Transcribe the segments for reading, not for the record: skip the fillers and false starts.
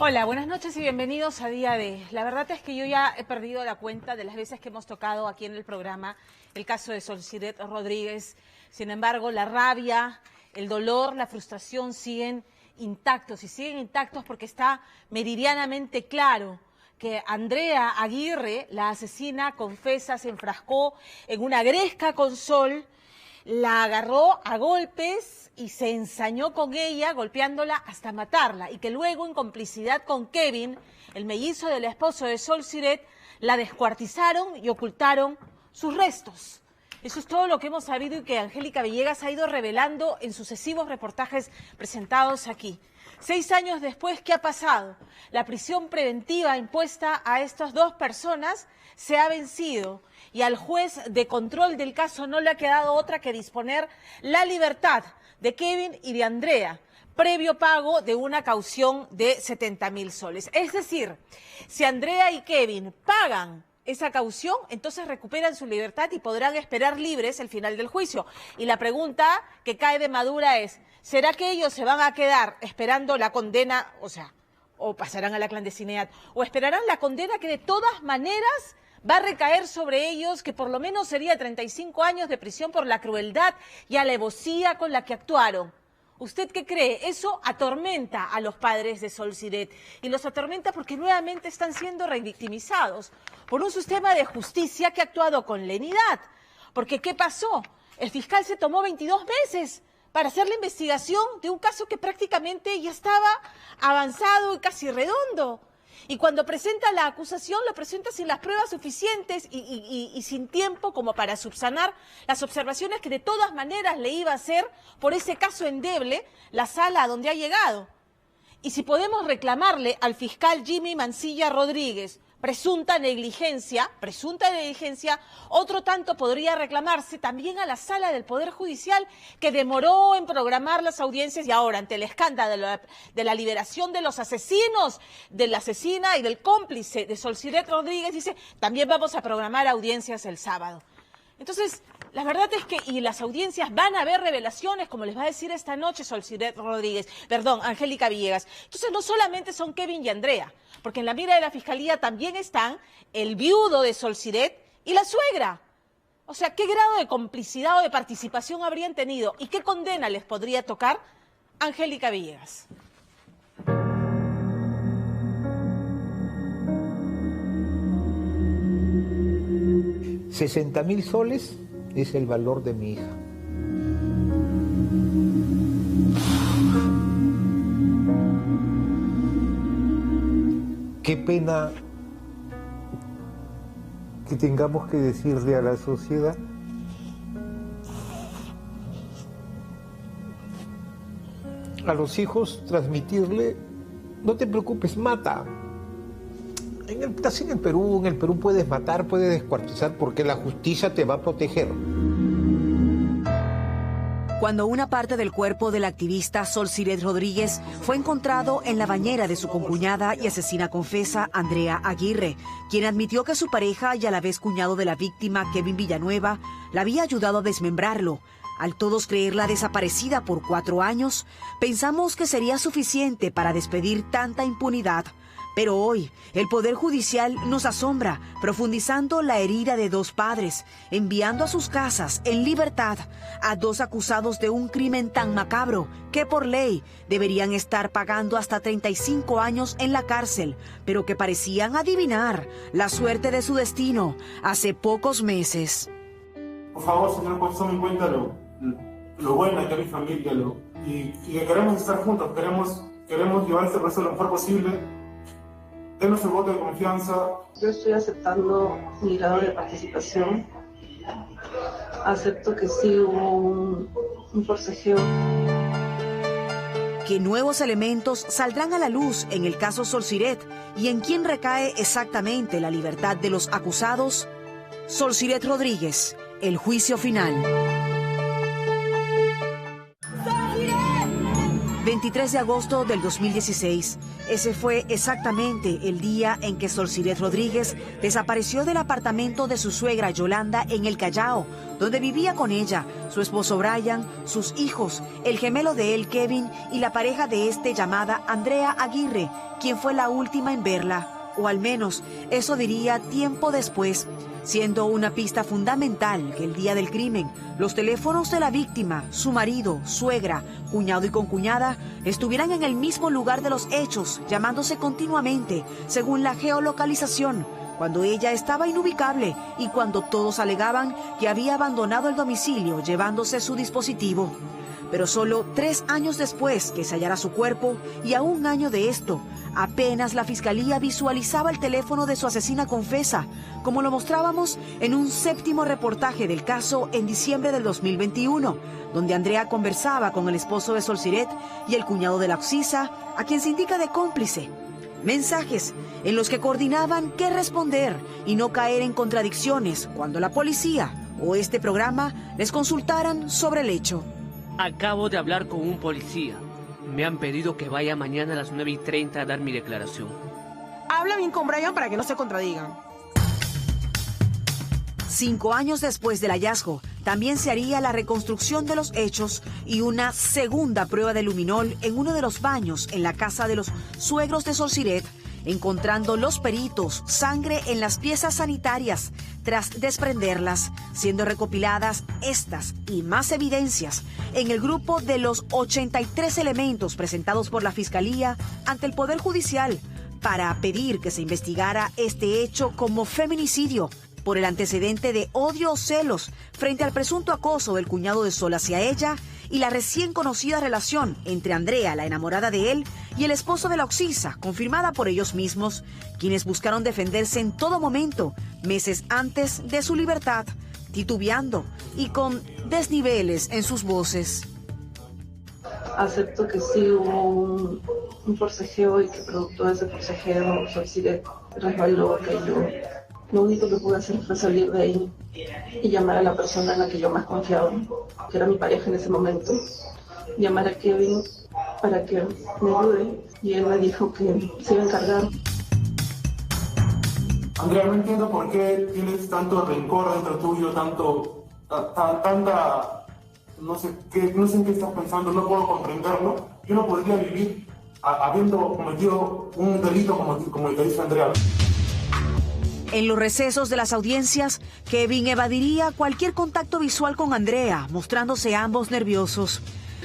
Hola, buenas noches y bienvenidos a Día D. La verdad es que yo ya he perdido la cuenta de las veces que hemos tocado aquí en el programa el caso de Solsiret Rodríguez. Sin embargo, la rabia, el dolor, la frustración siguen intactos, y siguen intactos porque está meridianamente claro que Andrea Aguirre, la asesina, confesa, se enfrascó en una gresca con Sol, la agarró a golpes y se ensañó con ella, golpeándola hasta matarla, y que luego, en complicidad con Kevin, el mellizo del esposo de Solsiret, la descuartizaron y ocultaron sus restos. Eso es todo lo que hemos sabido y que Angélica Villegas ha ido revelando en sucesivos reportajes presentados aquí. 6 años después, ¿qué ha pasado? La prisión preventiva impuesta a estas dos personas se ha vencido y al juez de control del caso no le ha quedado otra que disponer la libertad de Kevin y de Andrea, previo pago de una caución de 70.000 soles. Es decir, si Andrea y Kevin pagan esa caución, entonces recuperan su libertad y podrán esperar libres el final del juicio. Y la pregunta que cae de madura es, ¿será que ellos se van a quedar esperando la condena, o pasarán a la clandestinidad, o esperarán la condena que de todas maneras va a recaer sobre ellos, que por lo menos sería 35 años de prisión por la crueldad y alevosía con la que actuaron? ¿Usted qué cree? Eso atormenta a los padres de Solsiret, y los atormenta porque nuevamente están siendo revictimizados por un sistema de justicia que ha actuado con lenidad. Porque ¿qué pasó? El fiscal se tomó 22 meses para hacer la investigación de un caso que prácticamente ya estaba avanzado y casi redondo. Y cuando presenta la acusación, lo presenta sin las pruebas suficientes y sin tiempo como para subsanar las observaciones que de todas maneras le iba a hacer por ese caso endeble la sala a donde ha llegado. Y si podemos reclamarle al fiscal Jimmy Mancilla Rodríguez presunta negligencia, otro tanto podría reclamarse también a la Sala del Poder Judicial, que demoró en programar las audiencias, y ahora, ante el escándalo de la liberación de los asesinos, de la asesina y del cómplice de Solsiret Rodríguez, dice, también vamos a programar audiencias el sábado. Entonces, la verdad es que, y las audiencias van a haber revelaciones, como les va a decir esta noche Angélica Villegas. Entonces, no solamente son Kevin y Andrea, porque en la mira de la Fiscalía también están el viudo de Solsiret y la suegra. O sea, ¿qué grado de complicidad o de participación habrían tenido? ¿Y qué condena les podría tocar? Angélica Villegas. $60.000 soles es el valor de mi hija. Qué pena que tengamos que decirle a la sociedad a los hijos, transmitirle, no te preocupes, mata. Así en el Perú puedes matar, puedes descuartizar, porque la justicia te va a proteger. Cuando una parte del cuerpo de la activista Solsiret Rodríguez fue encontrado en la bañera de su concuñada y asesina confesa Andrea Aguirre, quien admitió que su pareja y a la vez cuñado de la víctima, Kevin Villanueva, la había ayudado a desmembrarlo. Al todos creerla desaparecida por 4 años, pensamos que sería suficiente para despedir tanta impunidad. Pero hoy, el Poder Judicial nos asombra, profundizando la herida de 2 padres, enviando a sus casas, en libertad, a 2 acusados de un crimen tan macabro que por ley deberían estar pagando hasta 35 años en la cárcel, pero que parecían adivinar la suerte de su destino hace pocos meses. Por favor, señor juez, tome en cuenta lo buena que es mi familia, y que queremos estar juntos, queremos llevar este proceso lo mejor posible. Denos el voto de confianza. Yo estoy aceptando mi grado de participación. Acepto que sí hubo un forcejeo. ¿Qué nuevos elementos saldrán a la luz en el caso Solsiret y en quién recae exactamente la libertad de los acusados? Solsiret Rodríguez, el juicio final. 23 de agosto del 2016. Ese fue exactamente el día en que Solciret Rodríguez desapareció del apartamento de su suegra Yolanda en el Callao, donde vivía con ella, su esposo Brian, sus hijos, el gemelo de él Kevin y la pareja de este llamada Andrea Aguirre, quien fue la última en verla, o al menos eso diría tiempo después, siendo una pista fundamental que el día del crimen, los teléfonos de la víctima, su marido, suegra, cuñado y concuñada estuvieran en el mismo lugar de los hechos, llamándose continuamente, según la geolocalización, cuando ella estaba inubicable y cuando todos alegaban que había abandonado el domicilio llevándose su dispositivo. Pero solo 3 años después que se hallara su cuerpo, y a 1 año de esto, apenas la fiscalía visualizaba el teléfono de su asesina confesa, como lo mostrábamos en un 7º reportaje del caso en diciembre del 2021, donde Andrea conversaba con el esposo de Solciret y el cuñado de la oxisa, a quien se indica de cómplice. Mensajes en los que coordinaban qué responder y no caer en contradicciones cuando la policía o este programa les consultaran sobre el hecho. Acabo de hablar con un policía. Me han pedido que vaya mañana a las 9:30 a dar mi declaración. Habla bien con Brian para que no se contradigan. 5 años después del hallazgo, también se haría la reconstrucción de los hechos y una segunda prueba de luminol en uno de los baños en la casa de los suegros de Solciret, encontrando los peritos sangre en las piezas sanitarias tras desprenderlas, siendo recopiladas estas y más evidencias en el grupo de los 83 elementos presentados por la Fiscalía ante el Poder Judicial para pedir que se investigara este hecho como feminicidio por el antecedente de odio o celos frente al presunto acoso del cuñado de Sol hacia ella y la recién conocida relación entre Andrea, la enamorada de él, y el esposo de la oxisa, confirmada por ellos mismos, quienes buscaron defenderse en todo momento, meses antes de su libertad, titubeando y con desniveles en sus voces. Acepto que sí hubo un forcejeo y que producto de ese forcejeo Solciret resbaló, cayó. Lo único que pude hacer fue salir de ahí y llamar a la persona en la que yo más confiaba, que era mi pareja en ese momento. Llamar a Kevin para que me ayude y él me dijo que se iba a encargar. Andrea, no entiendo por qué tienes tanto rencor dentro tuyo, tanta, no sé en qué estás pensando, no puedo comprenderlo. Yo no podría vivir habiendo cometido un delito como el que dice Andrea. En los recesos de las audiencias, Kevin evadiría cualquier contacto visual con Andrea, mostrándose ambos nerviosos.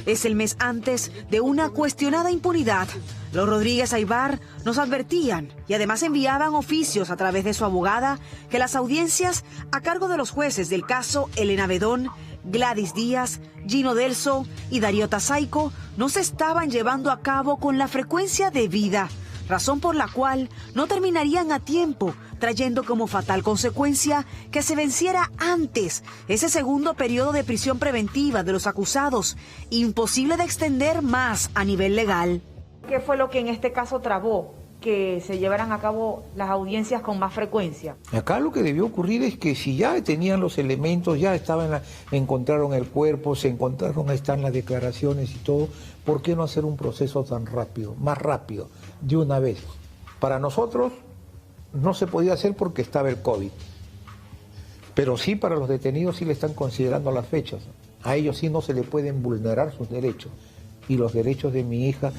Es el mes antes de una cuestionada impunidad. Los Rodríguez Aybar nos advertían y además enviaban oficios a través de su abogada que las audiencias a cargo de los jueces del caso Elena Bedón, Gladys Díaz, Gino Delso y Darío Tasaico no se estaban llevando a cabo con la frecuencia debida, razón por la cual no terminarían a tiempo, trayendo como fatal consecuencia que se venciera antes ese segundo periodo de prisión preventiva de los acusados, imposible de extender más a nivel legal. ¿Qué fue lo que en este caso trabó que se llevaran a cabo las audiencias con más frecuencia? Acá lo que debió ocurrir es que si ya tenían los elementos, ya estaban, encontraron el cuerpo, se encontraron, están las declaraciones y todo, ¿por qué no hacer un proceso tan rápido, más rápido, de una vez? Para nosotros no se podía hacer porque estaba el COVID, pero sí para los detenidos sí le están considerando las fechas. A ellos sí no se le pueden vulnerar sus derechos y los derechos de mi hija.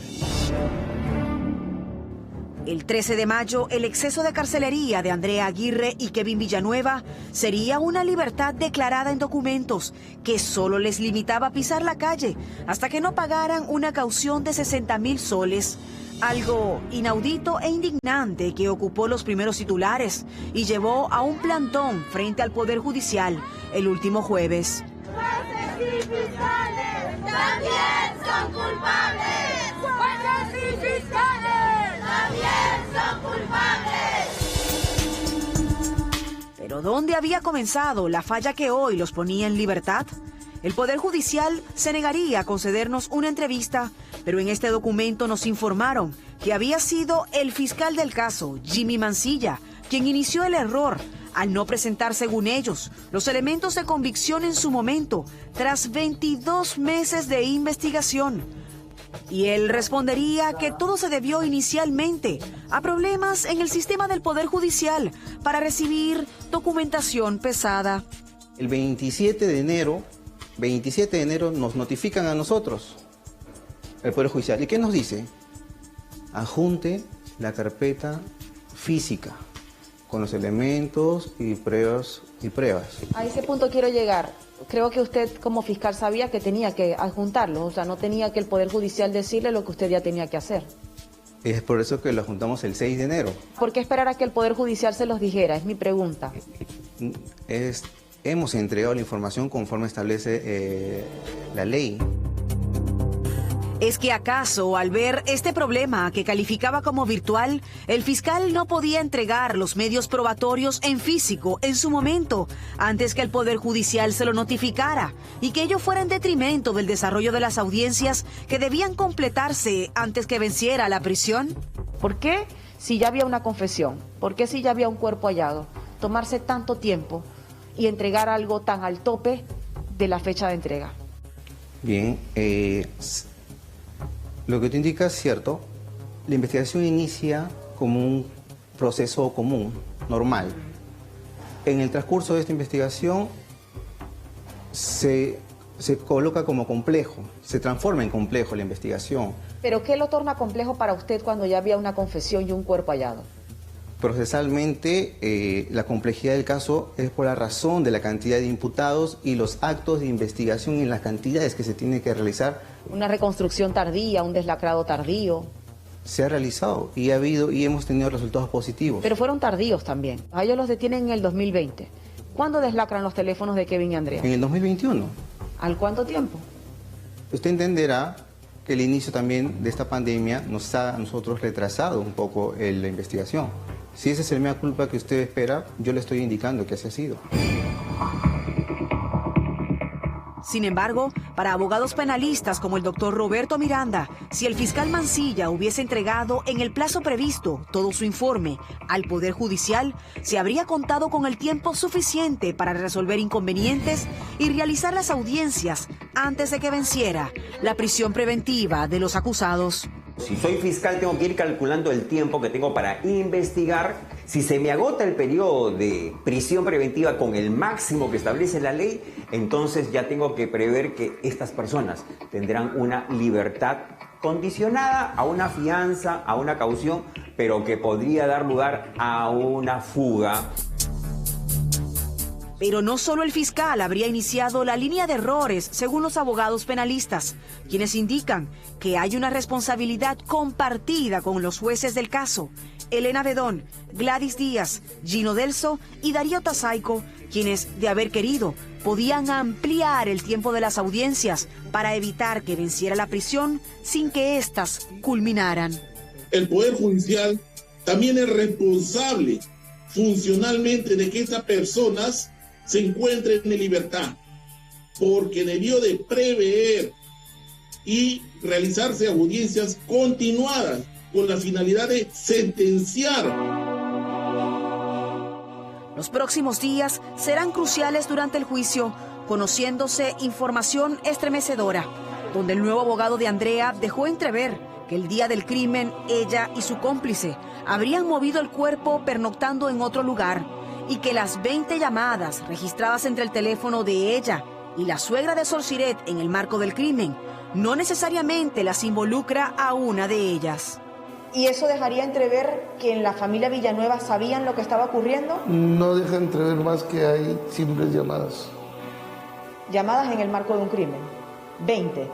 El 13 de mayo, el exceso de carcelería de Andrea Aguirre y Kevin Villanueva sería una libertad declarada en documentos que solo les limitaba a pisar la calle hasta que no pagaran una caución de 60,000 soles. Algo inaudito e indignante que ocupó los primeros titulares y llevó a un plantón frente al Poder Judicial el último jueves. ¡Jueces y fiscales también son culpables! ¡Jueces y fiscales también son culpables! ¿Pero dónde había comenzado la falla que hoy los ponía en libertad? El Poder Judicial se negaría a concedernos una entrevista, pero en este documento nos informaron que había sido el fiscal del caso, Jimmy Mancilla, quien inició el error al no presentar, según ellos, los elementos de convicción en su momento, tras 22 meses de investigación. Y él respondería que todo se debió inicialmente a problemas en el sistema del Poder Judicial para recibir documentación pesada. El 27 de enero nos notifican a nosotros, el Poder Judicial. ¿Y qué nos dice? Adjunte la carpeta física con los elementos y pruebas. A ese punto quiero llegar. Creo que usted como fiscal sabía que tenía que adjuntarlo, o sea, no tenía que el Poder Judicial decirle lo que usted ya tenía que hacer. Es por eso que lo juntamos el 6 de enero. ¿Por qué esperar a que el Poder Judicial se los dijera? Es mi pregunta. Hemos entregado la información conforme establece la ley. ¿Es que acaso, al ver este problema que calificaba como virtual, el fiscal no podía entregar los medios probatorios en físico en su momento, antes que el Poder Judicial se lo notificara, y que ello fuera en detrimento del desarrollo de las audiencias que debían completarse antes que venciera la prisión? ¿Por qué, si ya había una confesión, por qué si ya había un cuerpo hallado, tomarse tanto tiempo y entregar algo tan al tope de la fecha de entrega? Bien, lo que tú indicas es cierto. La investigación inicia como un proceso común, normal. En el transcurso de esta investigación se coloca como complejo, se transforma en complejo la investigación. ¿Pero qué lo torna complejo para usted cuando ya había una confesión y un cuerpo hallado? Procesalmente, la complejidad del caso es por la razón de la cantidad de imputados y los actos de investigación y las cantidades que se tienen que realizar. Una reconstrucción tardía, un deslacrado tardío. Se ha realizado y hemos tenido resultados positivos. Pero fueron tardíos también. A ellos los detienen en el 2020. ¿Cuándo deslacran los teléfonos de Kevin y Andrea? En el 2021. ¿Al cuánto tiempo? Usted entenderá que el inicio también de esta pandemia nos ha a nosotros retrasado un poco la investigación. Si ese es el mea culpa que usted espera, yo le estoy indicando que así ha sido. Sin embargo, para abogados penalistas como el doctor Roberto Miranda, si el fiscal Mancilla hubiese entregado en el plazo previsto todo su informe al Poder Judicial, se habría contado con el tiempo suficiente para resolver inconvenientes y realizar las audiencias antes de que venciera la prisión preventiva de los acusados. Si soy fiscal, tengo que ir calculando el tiempo que tengo para investigar. Si se me agota el periodo de prisión preventiva con el máximo que establece la ley, entonces ya tengo que prever que estas personas tendrán una libertad condicionada a una fianza, a una caución, pero que podría dar lugar a una fuga. Pero no solo el fiscal habría iniciado la línea de errores, según los abogados penalistas, quienes indican que hay una responsabilidad compartida con los jueces del caso, Elena Bedón, Gladys Díaz, Gino Delso y Darío Tasaico, quienes, de haber querido, podían ampliar el tiempo de las audiencias para evitar que venciera la prisión sin que éstas culminaran. El Poder Judicial también es responsable funcionalmente de que estas personas se encuentren en libertad, porque debió de prever y realizarse audiencias continuadas con la finalidad de sentenciar. Los próximos días serán cruciales durante el juicio, conociéndose información estremecedora, donde el nuevo abogado de Andrea dejó entrever que el día del crimen ella y su cómplice habrían movido el cuerpo pernoctando en otro lugar y que las 20 llamadas registradas entre el teléfono de ella y la suegra de Sol Siret en el marco del crimen no necesariamente las involucra a una de ellas. ¿Y eso dejaría entrever que en la familia Villanueva sabían lo que estaba ocurriendo? No deja entrever más que hay simples llamadas. Llamadas en el marco de un crimen. 20.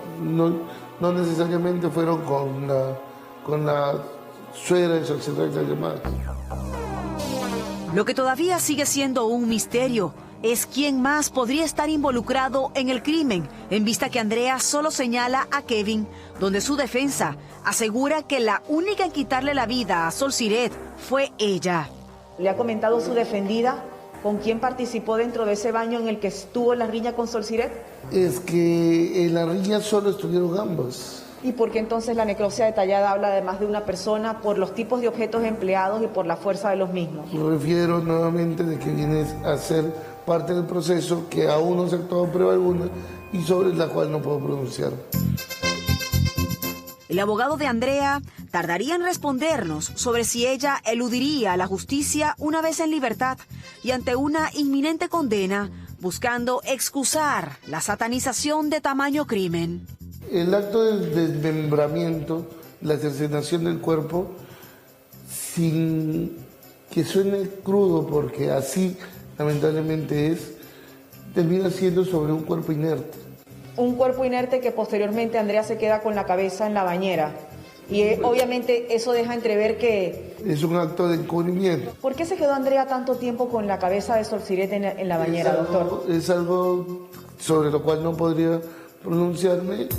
No necesariamente fueron con la suegra de Sol Siret las llamadas. Lo que todavía sigue siendo un misterio es quién más podría estar involucrado en el crimen, en vista que Andrea solo señala a Kevin, donde su defensa asegura que la única en quitarle la vida a Sol Siret fue ella. ¿Le ha comentado su defendida con quién participó dentro de ese baño en el que estuvo la riña con Sol Siret? Es que en la riña solo estuvieron ambos. ¿Y por qué entonces la necropsia detallada habla de más de una persona por los tipos de objetos empleados y por la fuerza de los mismos? Me refiero nuevamente de que viene a ser parte del proceso que aún no se ha actuado prueba alguna y sobre la cual no puedo pronunciar. El abogado de Andrea tardaría en respondernos sobre si ella eludiría a la justicia una vez en libertad y ante una inminente condena, buscando excusar la satanización de tamaño crimen. El acto de desmembramiento, la cercenación del cuerpo, sin que suene crudo, porque así lamentablemente es, termina siendo sobre un cuerpo inerte. Un cuerpo inerte que posteriormente Andrea se queda con la cabeza en la bañera. Y obviamente eso deja entrever que... Es un acto de encubrimiento. ¿Por qué se quedó Andrea tanto tiempo con la cabeza de Solciret en la bañera, doctor? Es algo sobre lo cual no podría pronunciarme.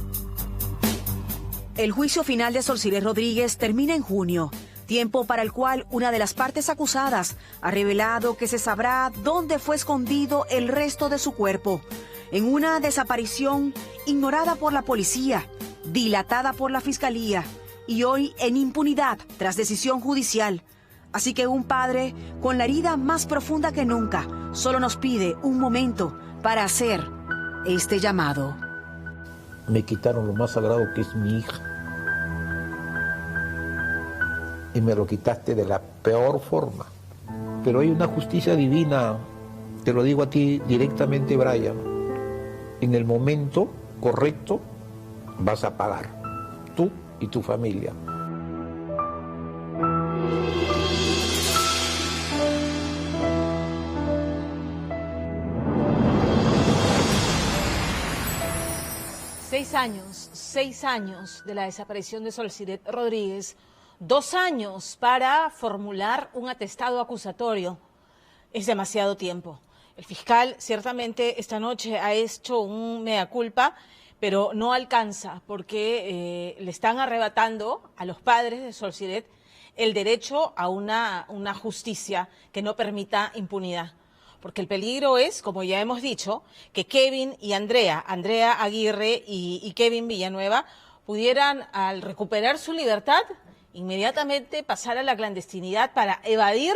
El juicio final de Solciret Rodríguez termina en junio, tiempo para el cual una de las partes acusadas ha revelado que se sabrá dónde fue escondido el resto de su cuerpo, en una desaparición ignorada por la policía, dilatada por la fiscalía y hoy en impunidad tras decisión judicial. Así que un padre con la herida más profunda que nunca solo nos pide un momento para hacer este llamado. Me quitaron lo más sagrado que es mi hija. Y me lo quitaste de la peor forma. Pero hay una justicia divina, te lo digo a ti directamente, Brian. En el momento correcto vas a pagar, tú y tu familia. Seis años de la desaparición de Solciret Rodríguez, 2 años para formular un atestado acusatorio. Es demasiado tiempo. El fiscal ciertamente esta noche ha hecho un mea culpa, pero no alcanza porque le están arrebatando a los padres de Solciret el derecho a una justicia que no permita impunidad. Porque el peligro es, como ya hemos dicho, que Kevin y Andrea Aguirre y Kevin Villanueva pudieran, al recuperar su libertad, inmediatamente pasar a la clandestinidad para evadir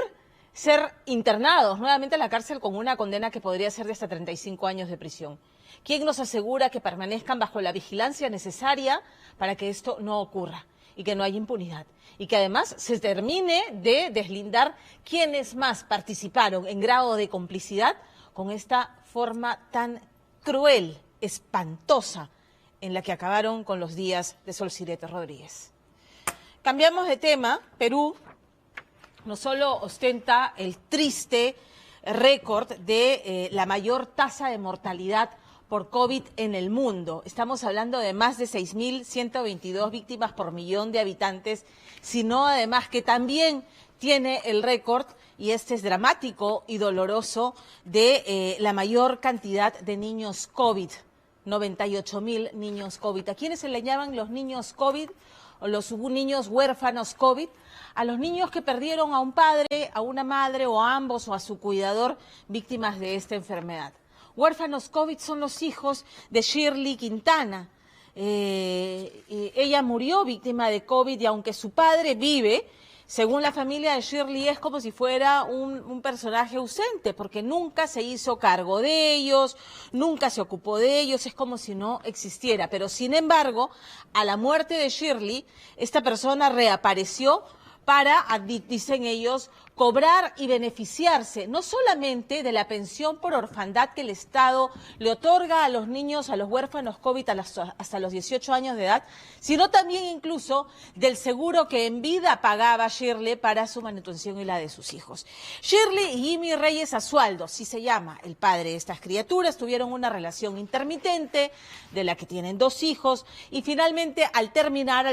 ser internados nuevamente en la cárcel con una condena que podría ser de hasta 35 años de prisión. ¿Quién nos asegura que permanezcan bajo la vigilancia necesaria para que esto no ocurra y que no haya impunidad? Y que además se termine de deslindar quiénes más participaron en grado de complicidad con esta forma tan cruel, espantosa, en la que acabaron con los días de Solciret Rodríguez. Cambiamos de tema. Perú no solo ostenta el triste récord de la mayor tasa de mortalidad por COVID en el mundo. Estamos hablando de más de 6.122 víctimas por millón de habitantes, sino además que también tiene el récord, y este es dramático y doloroso, de la mayor cantidad de niños COVID, 98.000 niños COVID. ¿A quiénes se le llaman los niños COVID o los niños huérfanos COVID? A los niños que perdieron a un padre, a una madre o a ambos o a su cuidador víctimas de esta enfermedad. Huérfanos COVID son los hijos de Shirley Quintana. Ella murió víctima de COVID y aunque su padre vive, según la familia de Shirley es como si fuera un personaje ausente, porque nunca se hizo cargo de ellos, nunca se ocupó de ellos, es como si no existiera. Pero sin embargo, a la muerte de Shirley, esta persona reapareció para, dicen ellos, cobrar y beneficiarse no solamente de la pensión por orfandad que el Estado le otorga a los niños, a los huérfanos COVID hasta los 18 años de edad, sino también incluso del seguro que en vida pagaba Shirley para su manutención y la de sus hijos. Shirley y Jimmy Reyes Asualdo, así se llama el padre de estas criaturas, tuvieron una relación intermitente de la que tienen 2 hijos y finalmente al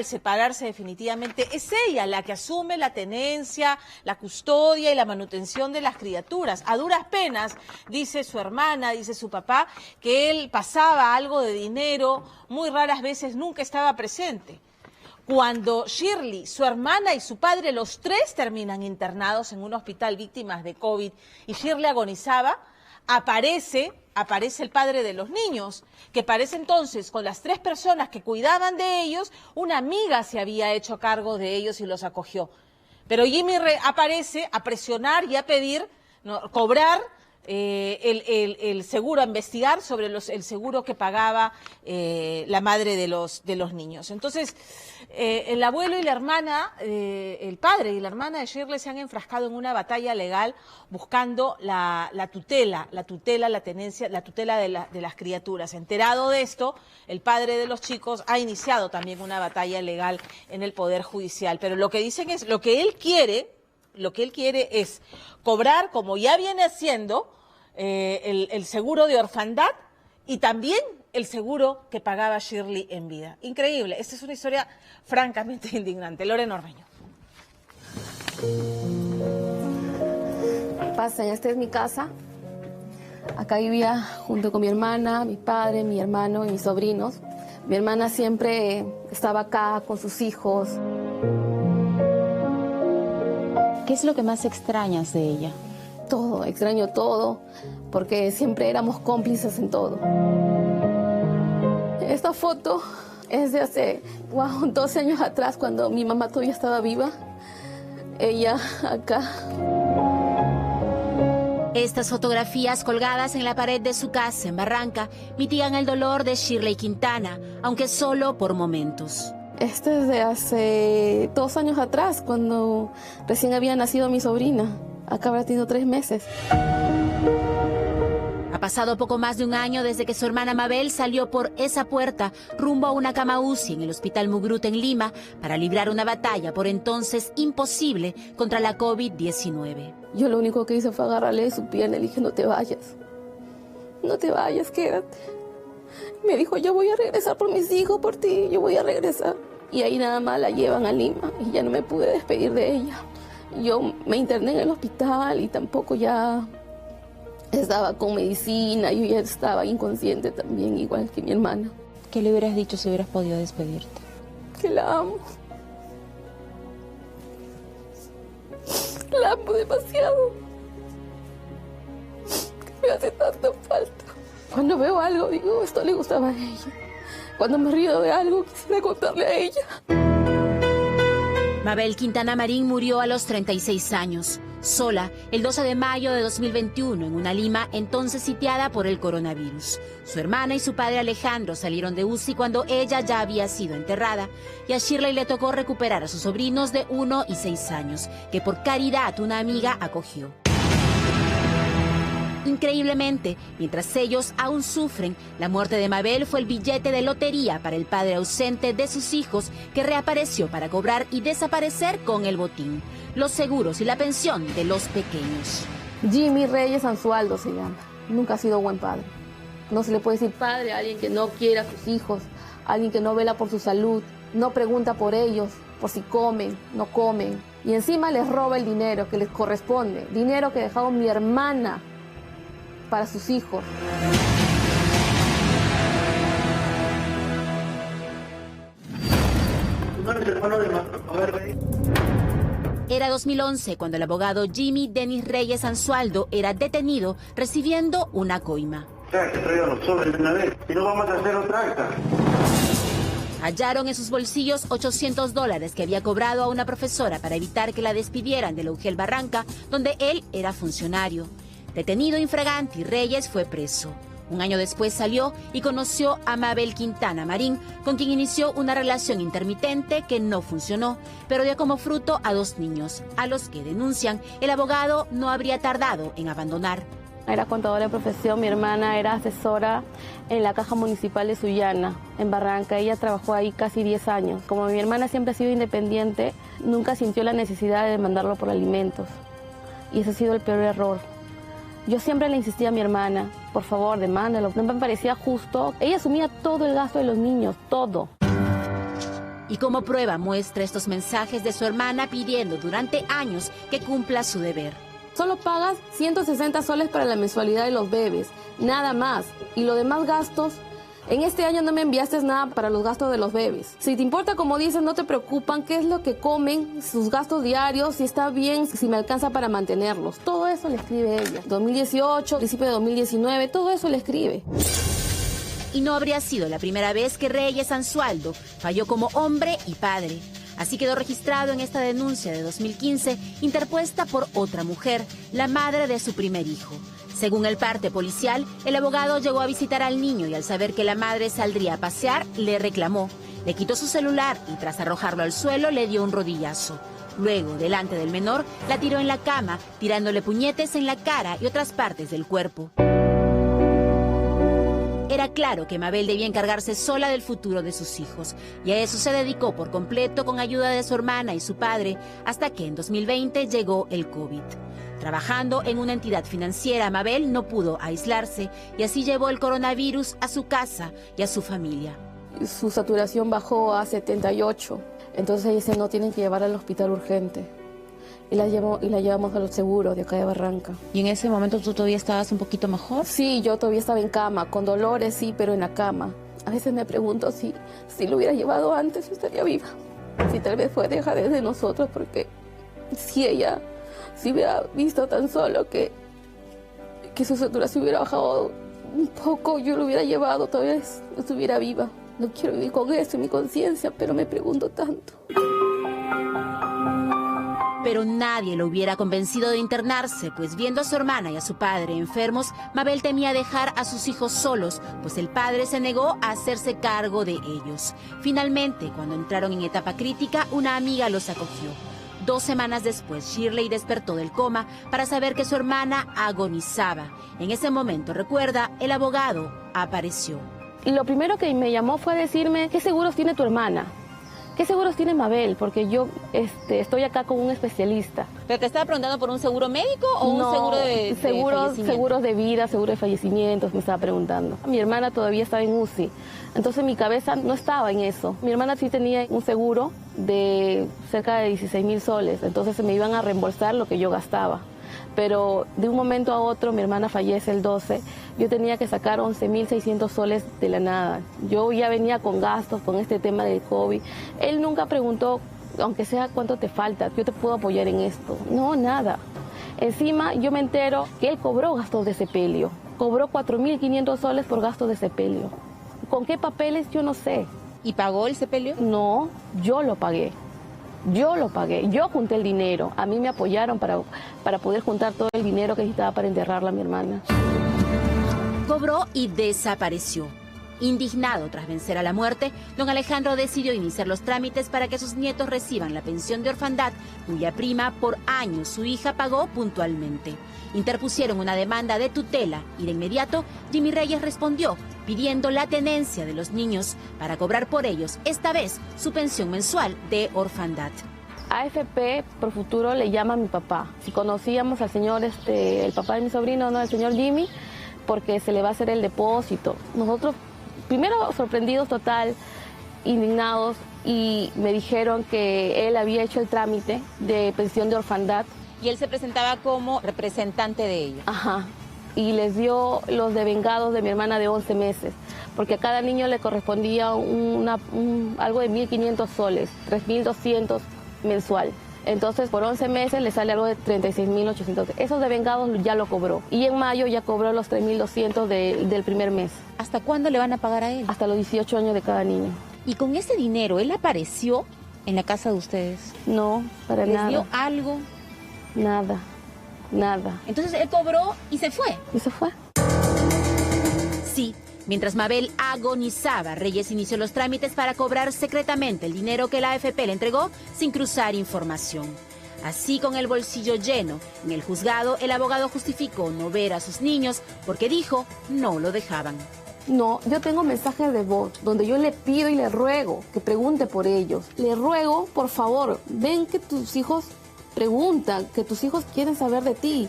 separarse definitivamente, es ella la que asume la tenencia, la custodia y la manutención de las criaturas. A duras penas, dice su hermana, dice su papá, que él pasaba algo de dinero, muy raras veces nunca estaba presente. Cuando Shirley, su hermana y su padre, los 3 terminan internados en un hospital víctimas de COVID y Shirley agonizaba, aparece el padre de los niños, que parece entonces con las 3 personas que cuidaban de ellos, una amiga se había hecho cargo de ellos y los acogió. Pero Jimmy aparece a presionar y a pedir cobrar el seguro, a investigar sobre el seguro que pagaba la madre de los niños. Entonces, el abuelo y la hermana, el padre y la hermana de Shirley se han enfrascado en una batalla legal buscando la tutela, la tenencia, la tutela de las criaturas. Enterado de esto, el padre de los chicos ha iniciado también una batalla legal en el Poder Judicial. Pero lo que dicen es, lo que él quiere es cobrar, como ya viene haciendo, el seguro de orfandad y también el seguro que pagaba Shirley en vida. Increíble, esta es una historia francamente indignante. Lorena Ormeño. Pasen, esta es mi casa. Acá vivía junto con mi hermana, mi padre, mi hermano y mis sobrinos. Mi hermana siempre estaba acá con sus hijos. ¿Qué es lo que más extrañas de ella? Todo, extraño todo, porque siempre éramos cómplices en todo. Esta foto es de hace 12 años atrás, cuando mi mamá todavía estaba viva. Ella acá. Estas fotografías colgadas en la pared de su casa en Barranca mitigan el dolor de Shirley Quintana, aunque solo por momentos. Este es de hace 2 años atrás, cuando recién había nacido mi sobrina. Acá habrá tenido 3 meses. Ha pasado poco más de un año desde que su hermana Mabel salió por esa puerta rumbo a una cama UCI en el Hospital Mugrut en Lima para librar una batalla por entonces imposible contra la COVID-19. Yo lo único que hice fue agarrarle su pierna y le dije, no te vayas. No te vayas, quédate. Me dijo, yo voy a regresar por mis hijos, por ti, yo voy a regresar. Y ahí nada más la llevan a Lima y ya no me pude despedir de ella. Yo me interné en el hospital y tampoco ya estaba con medicina, yo ya estaba inconsciente también, igual que mi hermana. ¿Qué le hubieras dicho si hubieras podido despedirte? Que la amo. La amo demasiado. Que me hace tanta falta. Cuando veo algo, digo, esto le gustaba a ella. Cuando me río de algo, quisiera contarle a ella. Mabel Quintana Marín murió a los 36 años, sola, el 12 de mayo de 2021, en una Lima entonces sitiada por el coronavirus. Su hermana y su padre Alejandro salieron de UCI cuando ella ya había sido enterrada, y a Shirley le tocó recuperar a sus sobrinos de 1 y 6 años, que por caridad una amiga acogió. Increíblemente, mientras ellos aún sufren, la muerte de Mabel fue el billete de lotería para el padre ausente de sus hijos, que reapareció para cobrar y desaparecer con el botín, los seguros y la pensión de los pequeños. Jimmy Reyes Anzualdo se llama. Nunca ha sido buen padre. No se le puede decir padre a alguien que no quiere a sus hijos, a alguien que no vela por su salud, no pregunta por ellos, por si comen, no comen. Y encima les roba el dinero que les corresponde, dinero que dejó mi hermana para sus hijos. Era 2011 cuando el abogado Jimmy Denis Reyes Anzualdo era detenido recibiendo una coima. Que traigan los sobres de una vez y no vamos a hacer otra acta. Hallaron en sus bolsillos $800 que había cobrado a una profesora para evitar que la despidieran de la UGEL Barranca, donde él era funcionario. Detenido infraganti, Reyes fue preso. Un año después salió y conoció a Mabel Quintana Marín, con quien inició una relación intermitente que no funcionó, pero dio como fruto a 2 niños, a los que denuncian el abogado no habría tardado en abandonar. Era contadora de profesión, mi hermana era asesora en la Caja Municipal de Sullana, en Barranca. Ella trabajó ahí casi 10 años. Como mi hermana siempre ha sido independiente, nunca sintió la necesidad de demandarlo por alimentos. Y ese ha sido el peor error. Yo siempre le insistía a mi hermana, por favor, demándalo. No me parecía justo. Ella asumía todo el gasto de los niños, todo. Y como prueba muestra estos mensajes de su hermana pidiendo durante años que cumpla su deber. Solo pagas 160 soles para la mensualidad de los bebés, nada más. Y los demás gastos, en este año no me enviaste nada para los gastos de los bebés. Si te importa, como dices, no te preocupan qué es lo que comen, sus gastos diarios, si está bien, si me alcanza para mantenerlos. Todo eso le escribe ella. 2018, principio de 2019, todo eso le escribe. Y no habría sido la primera vez que Reyes Anzualdo falló como hombre y padre. Así quedó registrado en esta denuncia de 2015, interpuesta por otra mujer, la madre de su primer hijo. Según el parte policial, el abogado llegó a visitar al niño y al saber que la madre saldría a pasear, le reclamó. Le quitó su celular y tras arrojarlo al suelo le dio un rodillazo. Luego, delante del menor, la tiró en la cama, tirándole puñetes en la cara y otras partes del cuerpo. Era claro que Mabel debía encargarse sola del futuro de sus hijos, y a eso se dedicó por completo con ayuda de su hermana y su padre, hasta que en 2020 llegó el COVID. Trabajando en una entidad financiera, Mabel no pudo aislarse y así llevó el coronavirus a su casa y a su familia. Su saturación bajó a 78, entonces dice no tienen que llevar al hospital urgente. Y la llevamos a los seguros de acá de Barranca. ¿Y en ese momento tú todavía estabas un poquito mejor? Sí, yo todavía estaba en cama, con dolores sí, pero en la cama. A veces me pregunto si lo hubiera llevado antes, estaría viva. Si tal vez fue dejadez de nosotros, porque si ella si hubiera visto tan solo que su saturación hubiera bajado un poco, yo lo hubiera llevado, todavía estuviera viva. No quiero vivir con eso en mi conciencia, pero me pregunto tanto. Pero nadie lo hubiera convencido de internarse, pues viendo a su hermana y a su padre enfermos, Mabel temía dejar a sus hijos solos, pues el padre se negó a hacerse cargo de ellos. Finalmente, cuando entraron en etapa crítica, una amiga los acogió. 2 semanas después, Shirley despertó del coma para saber que su hermana agonizaba. En ese momento, recuerda, el abogado apareció. Y lo primero que me llamó fue decirme, ¿qué seguros tiene tu hermana? ¿Qué seguros tiene Mabel? Porque yo estoy acá con un especialista. ¿Pero te estaba preguntando por un seguro médico o un seguro de fallecimiento? Seguros de vida, seguro de fallecimientos, me estaba preguntando. Mi hermana todavía estaba en UCI, entonces mi cabeza no estaba en eso. Mi hermana sí tenía un seguro de cerca de 16.000 soles, entonces se me iban a reembolsar lo que yo gastaba. Pero de un momento a otro mi hermana fallece el 12, yo tenía que sacar 11.600 soles de la nada. Yo ya venía con gastos, con este tema del COVID. Él nunca preguntó, aunque sea cuánto te falta, yo te puedo apoyar en esto. No, nada. Encima yo me entero que él cobró gastos de sepelio. Cobró 4.500 soles por gastos de sepelio. ¿Con qué papeles? Yo no sé. ¿Y pagó el sepelio? No, yo lo pagué. Yo lo pagué, yo junté el dinero. A mí me apoyaron para poder juntar todo el dinero que necesitaba para enterrarla a mi hermana. Cobró y desapareció. Indignado tras vencer a la muerte, don Alejandro decidió iniciar los trámites para que sus nietos reciban la pensión de orfandad, cuya prima por años su hija pagó puntualmente. Interpusieron una demanda de tutela y de inmediato Jimmy Reyes respondió pidiendo la tenencia de los niños para cobrar por ellos, esta vez, su pensión mensual de orfandad. AFP por futuro le llama a mi papá. Si conocíamos al señor, el papá de mi sobrino, no, el señor Jimmy, porque se le va a hacer el depósito. Nosotros, primero sorprendidos total, indignados, y me dijeron que él había hecho el trámite de pensión de orfandad. Y él se presentaba como representante de ellos. Ajá. Y les dio los devengados de mi hermana de 11 meses, porque a cada niño le correspondía algo de 1.500 soles, 3.200 mensual. Entonces, por 11 meses le sale algo de 36.800. Esos devengados ya lo cobró. Y en mayo ya cobró los 3.200 del primer mes. ¿Hasta cuándo le van a pagar a él? Hasta los 18 años de cada niño. ¿Y con ese dinero él apareció en la casa de ustedes? No, para nada. ¿Les dio algo? Nada. Nada. Entonces él cobró y se fue. Y se fue. Sí, mientras Mabel agonizaba, Reyes inició los trámites para cobrar secretamente el dinero que la AFP le entregó sin cruzar información. Así, con el bolsillo lleno, en el juzgado el abogado justificó no ver a sus niños porque dijo no lo dejaban. No, yo tengo mensajes de voz donde yo le pido y le ruego que pregunte por ellos. Le ruego, por favor, ven que tus hijos preguntan, que tus hijos quieren saber de ti.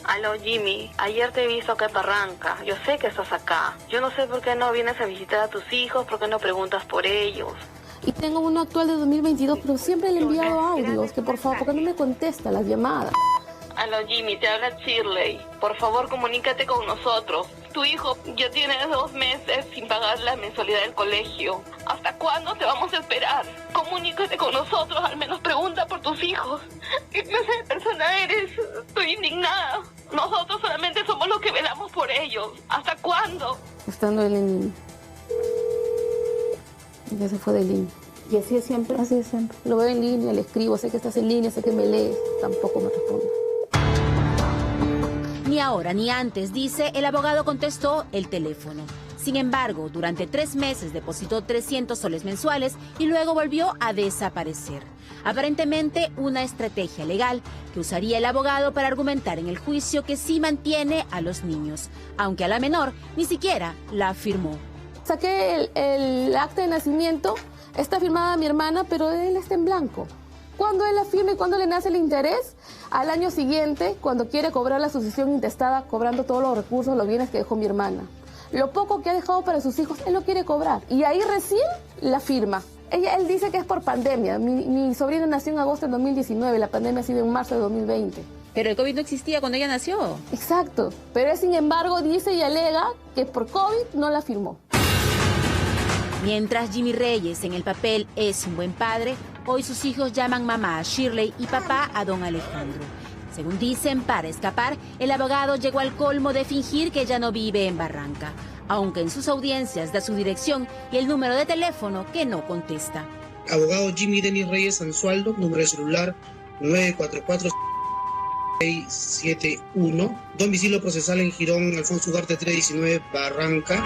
Aló, Jimmy, ayer te he visto acá en Barranca. Yo sé que estás acá. Yo no sé por qué no vienes a visitar a tus hijos, por qué no preguntas por ellos. Y tengo uno actual de 2022, pero siempre le he enviado audios, que por favor, ¿por qué no me contesta las llamadas? Aló, Jimmy, te habla Shirley. Por favor, comunícate con nosotros. Tu hijo ya tiene 2 meses sin pagar la mensualidad del colegio. ¿Hasta cuándo te vamos a esperar? Comunícate con nosotros, al menos pregunta por tus hijos. ¿Qué clase de persona eres? Estoy indignada. Nosotros solamente somos los que velamos por ellos. ¿Hasta cuándo? Estando él en línea. Ya se fue de línea. ¿Y así es siempre? Así es siempre. Lo veo en línea, le escribo, sé que estás en línea, sé que me lees. Tampoco me responde. Ni ahora ni antes, dice, el abogado contestó el teléfono. Sin embargo, durante 3 meses depositó 300 soles mensuales y luego volvió a desaparecer. Aparentemente una estrategia legal que usaría el abogado para argumentar en el juicio que sí mantiene a los niños, aunque a la menor ni siquiera la firmó. Saqué el acta de nacimiento, está firmada mi hermana, pero él está en blanco. Cuando él la firma y cuando le nace el interés, al año siguiente, cuando quiere cobrar la sucesión intestada, cobrando todos los recursos, los bienes que dejó mi hermana. Lo poco que ha dejado para sus hijos, él lo quiere cobrar. Y ahí recién la firma. Él dice que es por pandemia. Mi sobrina nació en agosto de 2019, la pandemia ha sido en marzo de 2020. Pero el COVID no existía cuando ella nació. Exacto. Pero él, sin embargo, dice y alega que por COVID no la firmó. Mientras Jimmy Reyes en el papel es un buen padre, hoy sus hijos llaman mamá a Shirley y papá a don Alejandro. Según dicen, para escapar, el abogado llegó al colmo de fingir que ya no vive en Barranca, aunque en sus audiencias da su dirección y el número de teléfono que no contesta. Abogado Jimmy Denis Reyes Ansualdo, número de celular 944-671, domicilio procesal en Girón, Alfonso Ugarte 319, Barranca.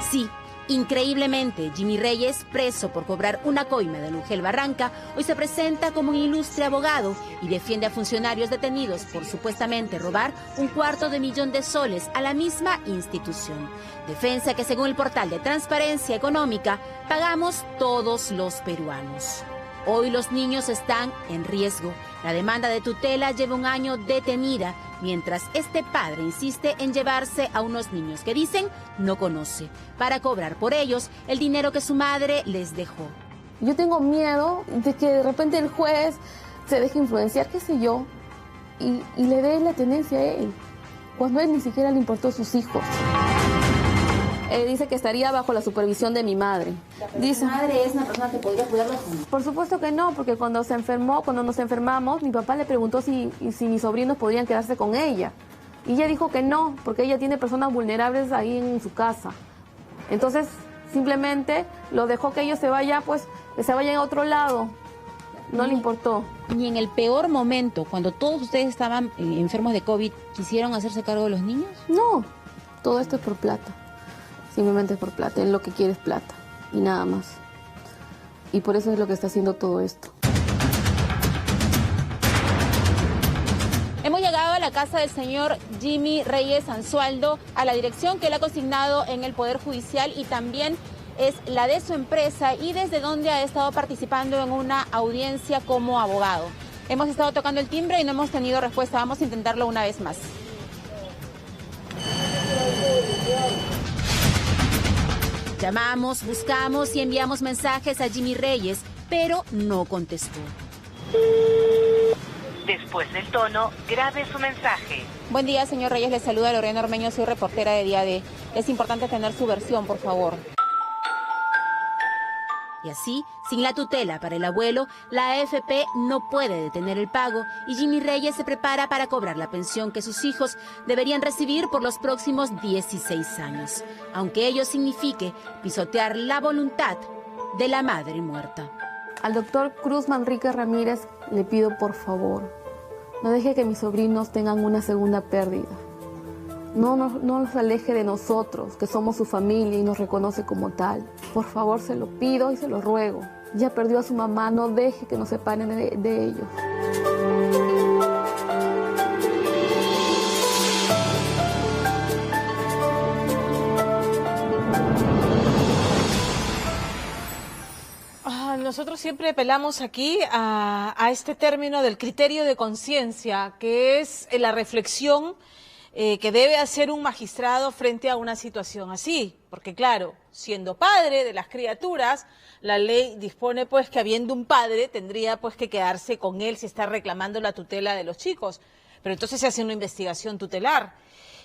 Sí. Increíblemente, Jimmy Reyes, preso por cobrar una coima de Ugel Barranca, hoy se presenta como un ilustre abogado y defiende a funcionarios detenidos por supuestamente robar $250,000 a la misma institución. Defensa que, según el portal de Transparencia Económica, pagamos todos los peruanos. Hoy los niños están en riesgo. La demanda de tutela lleva 1 año detenida, mientras este padre insiste en llevarse a unos niños que dicen no conoce, para cobrar por ellos el dinero que su madre les dejó. Yo tengo miedo de que de repente el juez se deje influenciar, qué sé yo, y le dé la tenencia a él, cuando a él ni siquiera le importó sus hijos. Dice que estaría bajo la supervisión de mi madre. Dice, madre es una persona que podría cuidarlos. Por supuesto que no, porque cuando nos enfermamos, mi papá le preguntó si mis sobrinos podrían quedarse con ella. Y ella dijo que no, porque ella tiene personas vulnerables ahí en su casa. Entonces, simplemente lo dejó que ellos se vayan, pues, que se vayan a otro lado. No le importó. Ni en el peor momento, cuando todos ustedes estaban enfermos de COVID, ¿quisieron hacerse cargo de los niños? No, todo esto es por plata. Simplemente es por plata, él lo que quiere es plata y nada más. Y por eso es lo que está haciendo todo esto. Hemos llegado a la casa del señor Jimmy Reyes Ansualdo, a la dirección que él ha consignado en el Poder Judicial y también es la de su empresa y desde donde ha estado participando en una audiencia como abogado. Hemos estado tocando el timbre y no hemos tenido respuesta. Vamos a intentarlo una vez más. Llamamos, buscamos y enviamos mensajes a Jimmy Reyes, pero no contestó. Después del tono, grabe su mensaje. Buen día, señor Reyes. Le saluda Lorena Ormeño, soy reportera de Día D. Es importante tener su versión, por favor. Y así, sin la tutela para el abuelo, la AFP no puede detener el pago y Jimmy Reyes se prepara para cobrar la pensión que sus hijos deberían recibir por los próximos 16 años, aunque ello signifique pisotear la voluntad de la madre muerta. Al doctor Cruz Manrique Ramírez le pido, por favor, no deje que mis sobrinos tengan una segunda pérdida. No los aleje de nosotros, que somos su familia y nos reconoce como tal. Por favor, se lo pido y se lo ruego. Ya perdió a su mamá, no deje que nos separen de ellos. Nosotros siempre apelamos aquí a este término del criterio de conciencia, que es la reflexión que debe hacer un magistrado frente a una situación así, porque claro, siendo padre de las criaturas, la ley dispone pues que habiendo un padre tendría pues que quedarse con él si está reclamando la tutela de los chicos, pero entonces se hace una investigación tutelar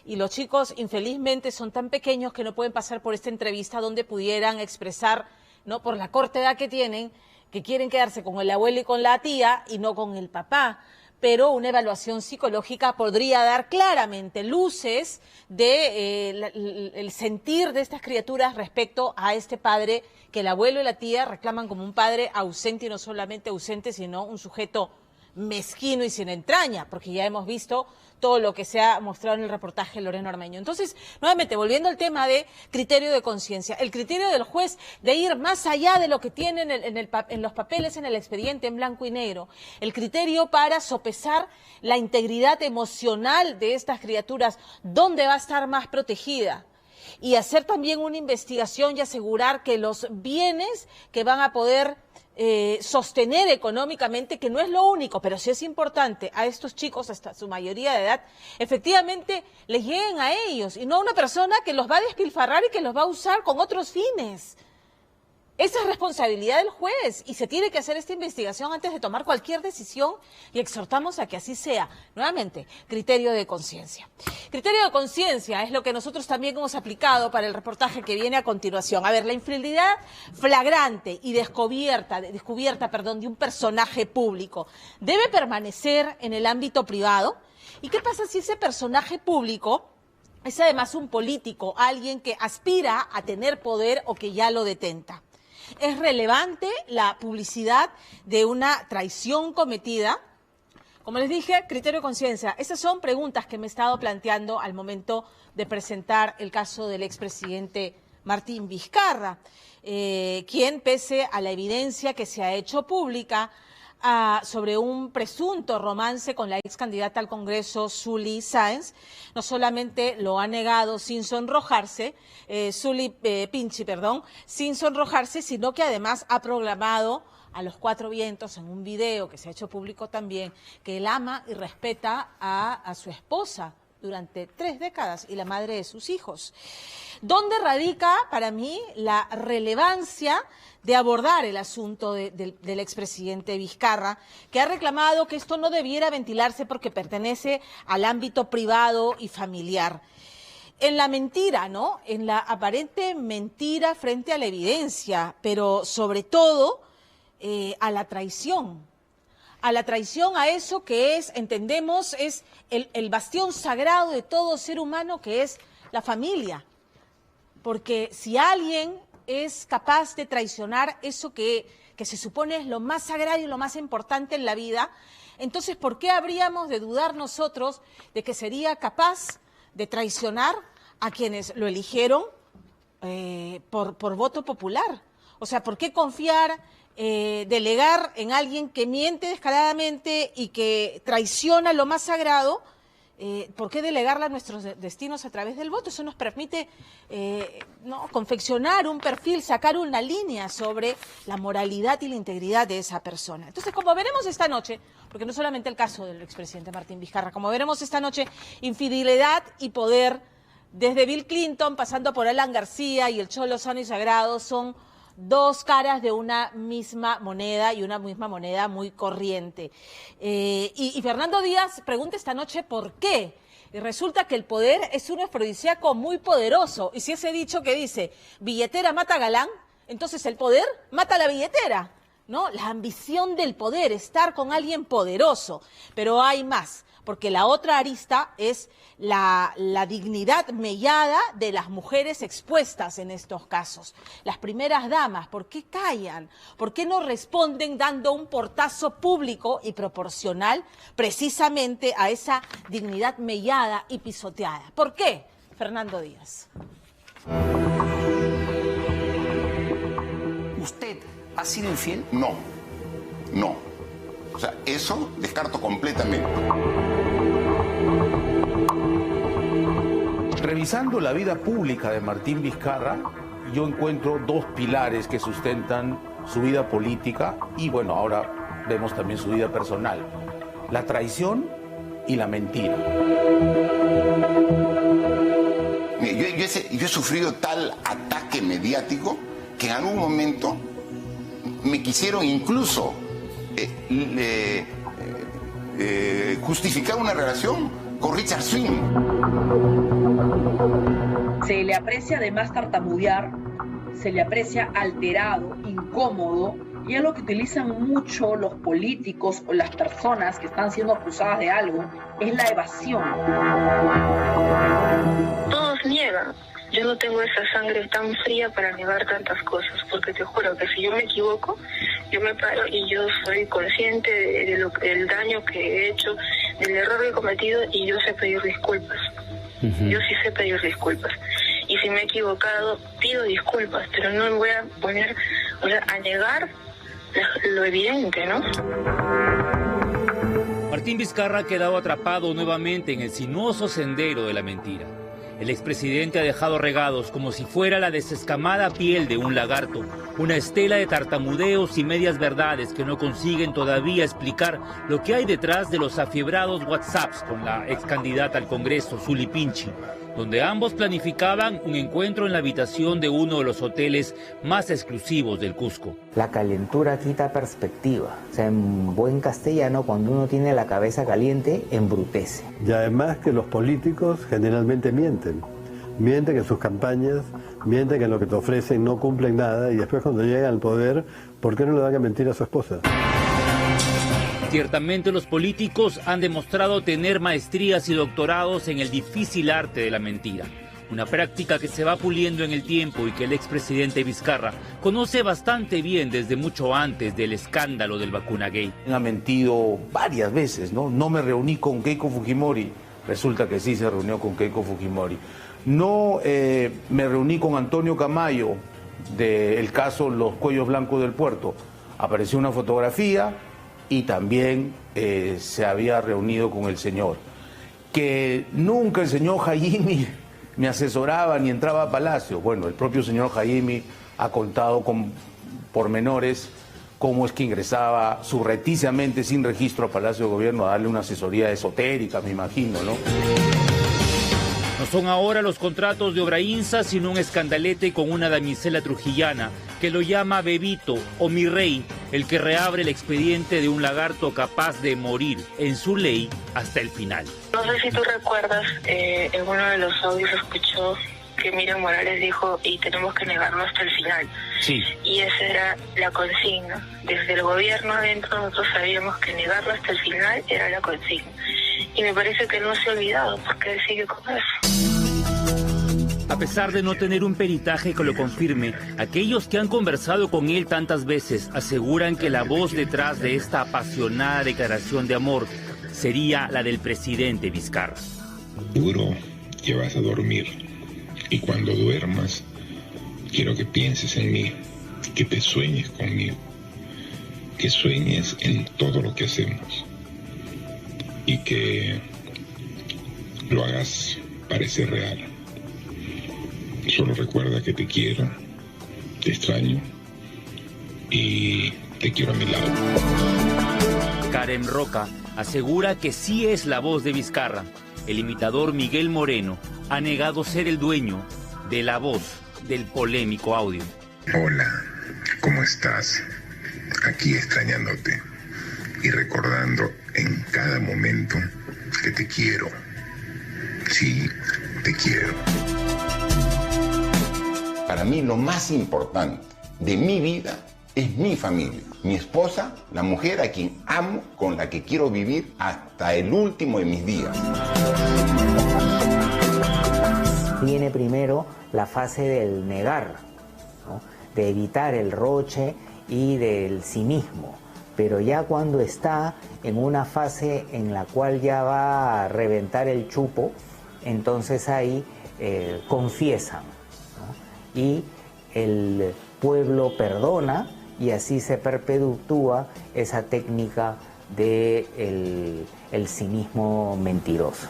y los chicos infelizmente son tan pequeños que no pueden pasar por esta entrevista donde pudieran expresar, ¿no?, por la corta edad que tienen, que quieren quedarse con el abuelo y con la tía y no con el papá. Pero una evaluación psicológica podría dar claramente luces de el sentir de estas criaturas respecto a este padre que el abuelo y la tía reclaman como un padre ausente, y no solamente ausente, sino un sujeto mezquino y sin entraña, porque ya hemos visto todo lo que se ha mostrado en el reportaje de Lorena Ormeño. Entonces, nuevamente, volviendo al tema de criterio de conciencia, el criterio del juez de ir más allá de lo que tienen en los papeles, en el expediente en blanco y negro, el criterio para sopesar la integridad emocional de estas criaturas, dónde va a estar más protegida, y hacer también una investigación y asegurar que los bienes que van a poder sostener económicamente, que no es lo único, pero sí es importante, a estos chicos hasta su mayoría de edad, efectivamente les lleguen a ellos y no a una persona que los va a despilfarrar y que los va a usar con otros fines. Esa es responsabilidad del juez y se tiene que hacer esta investigación antes de tomar cualquier decisión y exhortamos a que así sea. Nuevamente, criterio de conciencia. Criterio de conciencia es lo que nosotros también hemos aplicado para el reportaje que viene a continuación. A ver, la infidelidad flagrante y descubierta de un personaje público debe permanecer en el ámbito privado. ¿Y qué pasa si ese personaje público es además un político, alguien que aspira a tener poder o que ya lo detenta? ¿Es relevante la publicidad de una traición cometida? Como les dije, criterio de conciencia. Esas son preguntas que me he estado planteando al momento de presentar el caso del expresidente Martín Vizcarra, quien, pese a la evidencia que se ha hecho pública sobre un presunto romance con la ex candidata al Congreso, Zuly Sáenz, no solamente lo ha negado sin sonrojarse, sin sonrojarse, sino que además ha proclamado a los cuatro vientos en un video que se ha hecho público también, que él ama y respeta a su esposa durante 3 décadas y la madre de sus hijos. ¿Dónde radica para mí la relevancia de abordar el asunto del expresidente Vizcarra, que ha reclamado que esto no debiera ventilarse porque pertenece al ámbito privado y familiar? En la mentira, ¿no? En la aparente mentira frente a la evidencia, pero sobre todo a la traición. A la traición, a eso que es, entendemos, es el bastión sagrado de todo ser humano, que es la familia. Porque si alguien es capaz de traicionar eso que se supone es lo más sagrado y lo más importante en la vida, entonces, ¿por qué habríamos de dudar nosotros de que sería capaz de traicionar a quienes lo eligieron por voto popular? O sea, ¿por qué confiar, delegar en alguien que miente descaradamente y que traiciona lo más sagrado? ¿Por qué delegarla a nuestros destinos a través del voto? Eso nos permite confeccionar un perfil, sacar una línea sobre la moralidad y la integridad de esa persona. Entonces, como veremos esta noche, porque no solamente el caso del expresidente Martín Vizcarra, como veremos esta noche, infidelidad y poder, desde Bill Clinton, pasando por Alan García y el Cholo Sano y Sagrado, son dos caras de una misma moneda y una misma moneda muy corriente. Y Fernando Díaz pregunta esta noche por qué. Y resulta que el poder es un afrodisíaco muy poderoso. Y si ese dicho que dice, billetera mata galán, entonces el poder mata la billetera, ¿no? La ambición del poder, estar con alguien poderoso. Pero hay más, porque la otra arista es la dignidad mellada de las mujeres expuestas en estos casos. Las primeras damas, ¿por qué callan? ¿Por qué no responden dando un portazo público y proporcional precisamente a esa dignidad mellada y pisoteada? ¿Por qué, Fernando Díaz? ¿Usted ha sido infiel? No. O sea, eso descarto completamente. Revisando la vida pública de Martín Vizcarra, yo encuentro 2 pilares que sustentan su vida política y, bueno, ahora vemos también su vida personal: la traición y la mentira. Yo he sufrido tal ataque mediático que en algún momento me quisieron incluso justificar una relación con Richard Swing. Se le aprecia además tartamudear, se le aprecia alterado, incómodo, y es lo que utilizan mucho los políticos o las personas que están siendo acusadas de algo, es la evasión. Todos niegan, yo no tengo esa sangre tan fría para negar tantas cosas, porque te juro que si yo me equivoco, yo me paro y yo soy consciente del daño que he hecho, del error que he cometido, y yo sé pedir disculpas. Yo sí sé pedir disculpas. Y si me he equivocado, pido disculpas, pero no me voy a poner, a negar lo evidente, ¿no? Martín Vizcarra ha quedado atrapado nuevamente en el sinuoso sendero de la mentira. El expresidente ha dejado regados como si fuera la desescamada piel de un lagarto, una estela de tartamudeos y medias verdades que no consiguen todavía explicar lo que hay detrás de los afiebrados WhatsApps con la ex candidata al Congreso, Zuli Pinchi, donde ambos planificaban un encuentro en la habitación de uno de los hoteles más exclusivos del Cusco. La calentura quita perspectiva. O sea, en buen castellano, cuando uno tiene la cabeza caliente, embrutece. Y además que los políticos generalmente mienten. Mienten en sus campañas, mienten que en lo que te ofrecen no cumplen nada, y después cuando llegan al poder, ¿por qué no le van a mentir a su esposa? Ciertamente los políticos han demostrado tener maestrías y doctorados en el difícil arte de la mentira, una práctica que se va puliendo en el tiempo y que el expresidente Vizcarra conoce bastante bien desde mucho antes del escándalo del Vacunagate. Ha mentido varias veces, ¿no? No me reuní con Keiko Fujimori, resulta que sí se reunió con Keiko Fujimori. No me reuní con Antonio Camayo del caso Los Cuellos Blancos del Puerto. Apareció una fotografía y también se había reunido con el señor. Que nunca el señor Jaime me asesoraba ni entraba a Palacio. Bueno, el propio señor Jaime ha contado con pormenores cómo es que ingresaba surreticiamente sin registro a Palacio de Gobierno a darle una asesoría esotérica, me imagino, ¿no? No son ahora los contratos de Obrainsa, sino un escandalete con una damisela trujillana que lo llama Bebito o mi rey, el que reabre el expediente de un lagarto capaz de morir en su ley hasta el final. No sé si tú recuerdas, en uno de los audios escuchó que Miriam Morales dijo, y tenemos que negarlo hasta el final. Sí. Y esa era la consigna. Desde el gobierno adentro nosotros sabíamos que negarlo hasta el final era la consigna. Y me parece que no se ha olvidado, porque él sigue con eso. A pesar de no tener un peritaje que lo confirme, aquellos que han conversado con él tantas veces aseguran que la voz detrás de esta apasionada declaración de amor sería la del presidente Vizcarra. Seguro que vas a dormir, y cuando duermas quiero que pienses en mí, que te sueñes conmigo, que sueñes en todo lo que hacemos y que lo hagas parecer real. Solo recuerda que te quiero, te extraño y te quiero a mi lado. Karen Roca asegura que sí es la voz de Vizcarra. El imitador Miguel Moreno ha negado ser el dueño de la voz del polémico audio. Hola, ¿cómo estás? Aquí extrañándote y recordando en cada momento que te quiero. Sí, te quiero. Para mí lo más importante de mi vida es mi familia, mi esposa, la mujer a quien amo, con la que quiero vivir hasta el último de mis días. Viene primero la fase del negar, ¿no? De evitar el roche y del cinismo. Pero ya cuando está en una fase en la cual ya va a reventar el chupo, entonces ahí confiesan, ¿no? Y el pueblo perdona y así se perpetúa esa técnica de el cinismo mentiroso.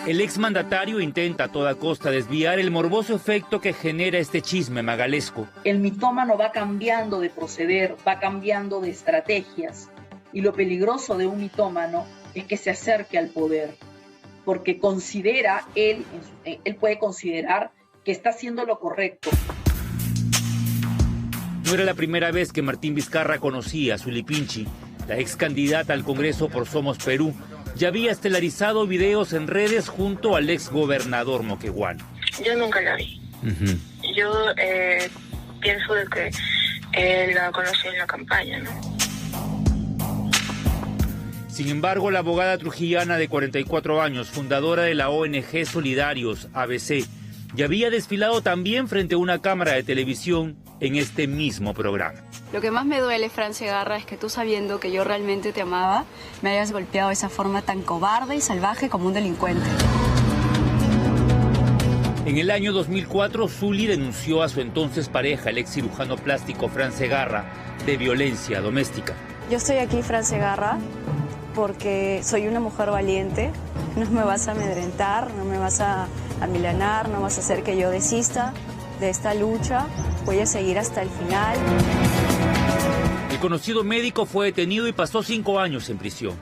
El exmandatario intenta a toda costa desviar el morboso efecto que genera este chisme magalesco. El mitómano va cambiando de proceder, va cambiando de estrategias. Y lo peligroso de un mitómano es que se acerque al poder. Porque considera, él puede considerar que está haciendo lo correcto. No era la primera vez que Martín Vizcarra conocía a Zuli Pinchi, la ex candidata al Congreso por Somos Perú. Ya había estelarizado videos en redes junto al ex gobernador Moquegüano. Yo nunca la vi. Yo pienso de que la conocí en la campaña, ¿no? Sin embargo, la abogada trujillana de 44 años, fundadora de la ONG Solidarios, ABC, ya había desfilado también frente a una cámara de televisión en este mismo programa. Lo que más me duele, Fran Segarra, es que tú, sabiendo que yo realmente te amaba, me hayas golpeado de esa forma tan cobarde y salvaje como un delincuente. En el año 2004, Zuli denunció a su entonces pareja, el ex cirujano plástico Fran Segarra, de violencia doméstica. Yo estoy aquí, Fran Segarra, porque soy una mujer valiente. No me vas a amedrentar, no me vas a amilanar, no vas a hacer que yo desista de esta lucha. Voy a seguir hasta el final. El conocido médico fue detenido y pasó 5 años en prisión.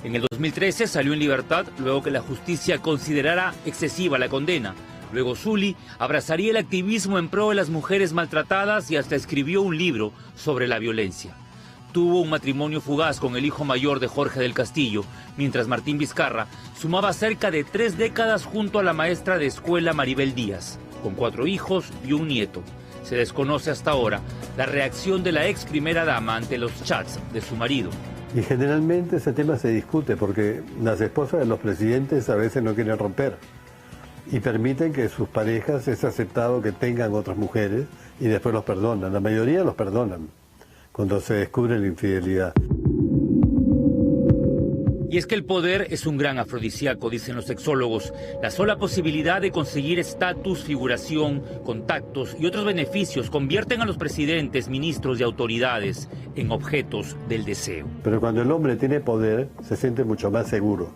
En el 2013 salió en libertad luego que la justicia considerara excesiva la condena. Luego Zuli abrazaría el activismo en pro de las mujeres maltratadas y hasta escribió un libro sobre la violencia. Tuvo un matrimonio fugaz con el hijo mayor de Jorge del Castillo, mientras Martín Vizcarra sumaba cerca de 3 décadas junto a la maestra de escuela Maribel Díaz, con 4 hijos y un nieto. Se desconoce hasta ahora la reacción de la ex primera dama ante los chats de su marido. Y generalmente ese tema se discute porque las esposas de los presidentes a veces no quieren romper y permiten que sus parejas es aceptado que tengan otras mujeres y después los perdonan. La mayoría los perdonan cuando se descubre la infidelidad. Y es que el poder es un gran afrodisíaco, dicen los sexólogos. La sola posibilidad de conseguir estatus, figuración, contactos y otros beneficios convierten a los presidentes, ministros y autoridades en objetos del deseo. Pero cuando el hombre tiene poder, se siente mucho más seguro.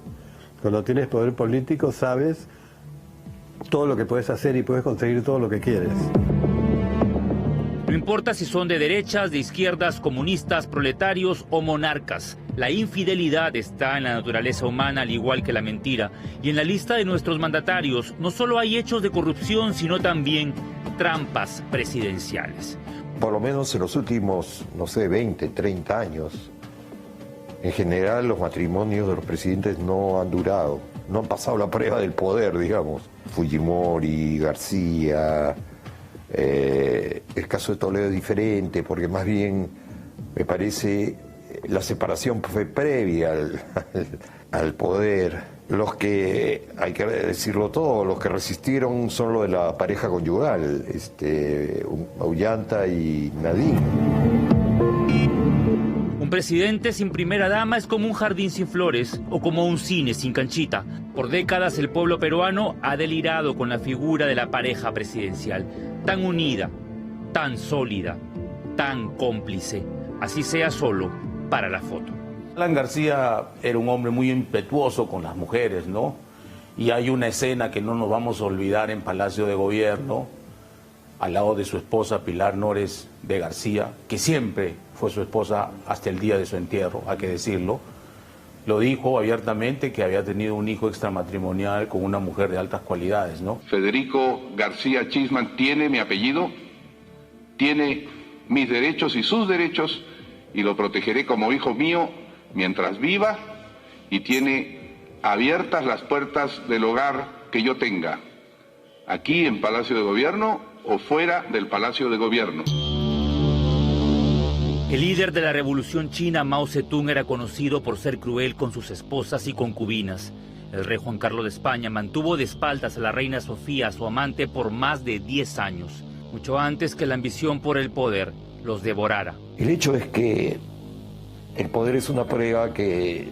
Cuando tienes poder político, sabes todo lo que puedes hacer y puedes conseguir todo lo que quieres. No importa si son de derechas, de izquierdas, comunistas, proletarios o monarcas. La infidelidad está en la naturaleza humana, al igual que la mentira. Y en la lista de nuestros mandatarios no solo hay hechos de corrupción, sino también trampas presidenciales. Por lo menos en los últimos, 20, 30 años, en general los matrimonios de los presidentes no han durado, no han pasado la prueba del poder, digamos. Fujimori, García, el caso de Toledo es diferente, porque más bien me parece la separación fue previa al poder. Los que, hay que decirlo todo, los que resistieron son los de la pareja conyugal, Ollanta y Nadine. Un presidente sin primera dama es como un jardín sin flores o como un cine sin canchita. Por décadas el pueblo peruano ha delirado con la figura de la pareja presidencial, tan unida, tan sólida, tan cómplice, así sea solo para la foto. Alan García era un hombre muy impetuoso con las mujeres, ¿no? Y hay una escena que no nos vamos a olvidar en Palacio de Gobierno, al lado de su esposa Pilar Nores de García, que siempre fue su esposa hasta el día de su entierro, hay que decirlo. Lo dijo abiertamente que había tenido un hijo extramatrimonial con una mujer de altas cualidades, ¿no? Federico García Chisman tiene mi apellido, tiene mis derechos y sus derechos, y lo protegeré como hijo mío mientras viva, y tiene abiertas las puertas del hogar que yo tenga, aquí en Palacio de Gobierno o fuera del Palacio de Gobierno. El líder de la revolución china, Mao Zedong, era conocido por ser cruel con sus esposas y concubinas. El rey Juan Carlos de España mantuvo de espaldas a la reina Sofía, su amante, por más de 10 años, mucho antes que la ambición por el poder los devorara. El hecho es que el poder es una prueba que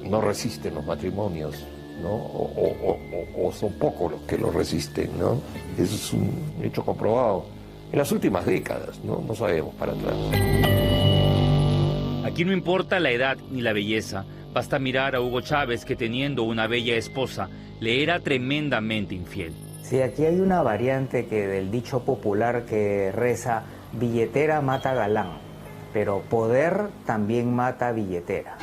no resisten los matrimonios, ¿no? O son pocos los que lo resisten, ¿no? Eso es un hecho comprobado en las últimas décadas, ¿no? No sabemos para atrás. Aquí no importa la edad ni la belleza, basta mirar a Hugo Chávez, que teniendo una bella esposa, le era tremendamente infiel. Sí, aquí hay una variante que del dicho popular que reza: billetera mata galán, pero poder también mata billetera.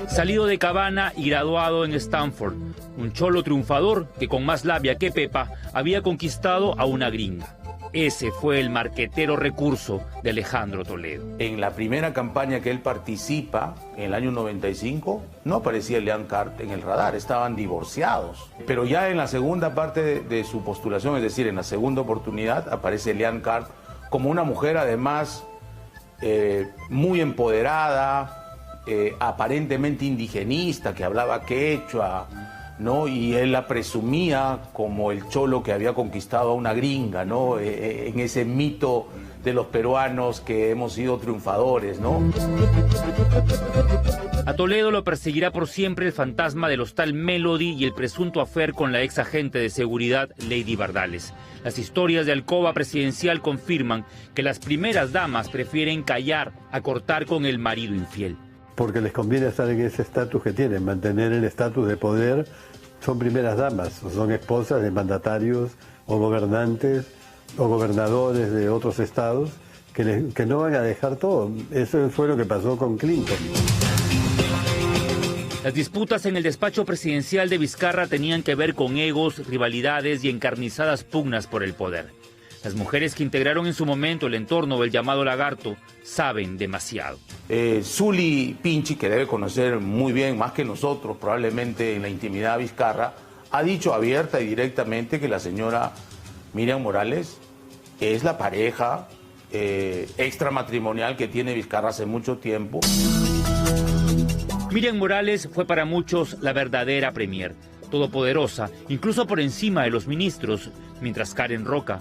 Salido de Cabana y graduado en Stanford, un cholo triunfador que con más labia que Pepa había conquistado a una gringa. Ese fue el marquetero recurso de Alejandro Toledo. En la primera campaña que él participa, en el año 95, no aparecía Leanne Cart en el radar, estaban divorciados. Pero ya en la segunda parte de su postulación, es decir, en la segunda oportunidad, aparece Leanne Cart como una mujer además muy empoderada, aparentemente indigenista, que hablaba quechua, ¿no? Y él la presumía como el cholo que había conquistado a una gringa, ¿no? En ese mito de los peruanos que hemos sido triunfadores, ¿no? A Toledo lo perseguirá por siempre el fantasma del hostal Melody y el presunto affair con la ex agente de seguridad Lady Bardales. Las historias de alcoba presidencial confirman que las primeras damas prefieren callar a cortar con el marido infiel. Porque les conviene estar en ese estatus que tienen, mantener el estatus de poder. Son primeras damas, son esposas de mandatarios o gobernantes o gobernadores de otros estados que no van a dejar todo. Eso fue lo que pasó con Clinton. Las disputas en el despacho presidencial de Vizcarra tenían que ver con egos, rivalidades y encarnizadas pugnas por el poder. Las mujeres que integraron en su momento el entorno del llamado lagarto saben demasiado. Zuli Pinchi, que debe conocer muy bien, más que nosotros, probablemente en la intimidad de Vizcarra, ha dicho abierta y directamente que la señora Miriam Morales es la pareja extramatrimonial que tiene Vizcarra hace mucho tiempo. Miriam Morales fue para muchos la verdadera premier, todopoderosa, incluso por encima de los ministros, mientras Karen Roca,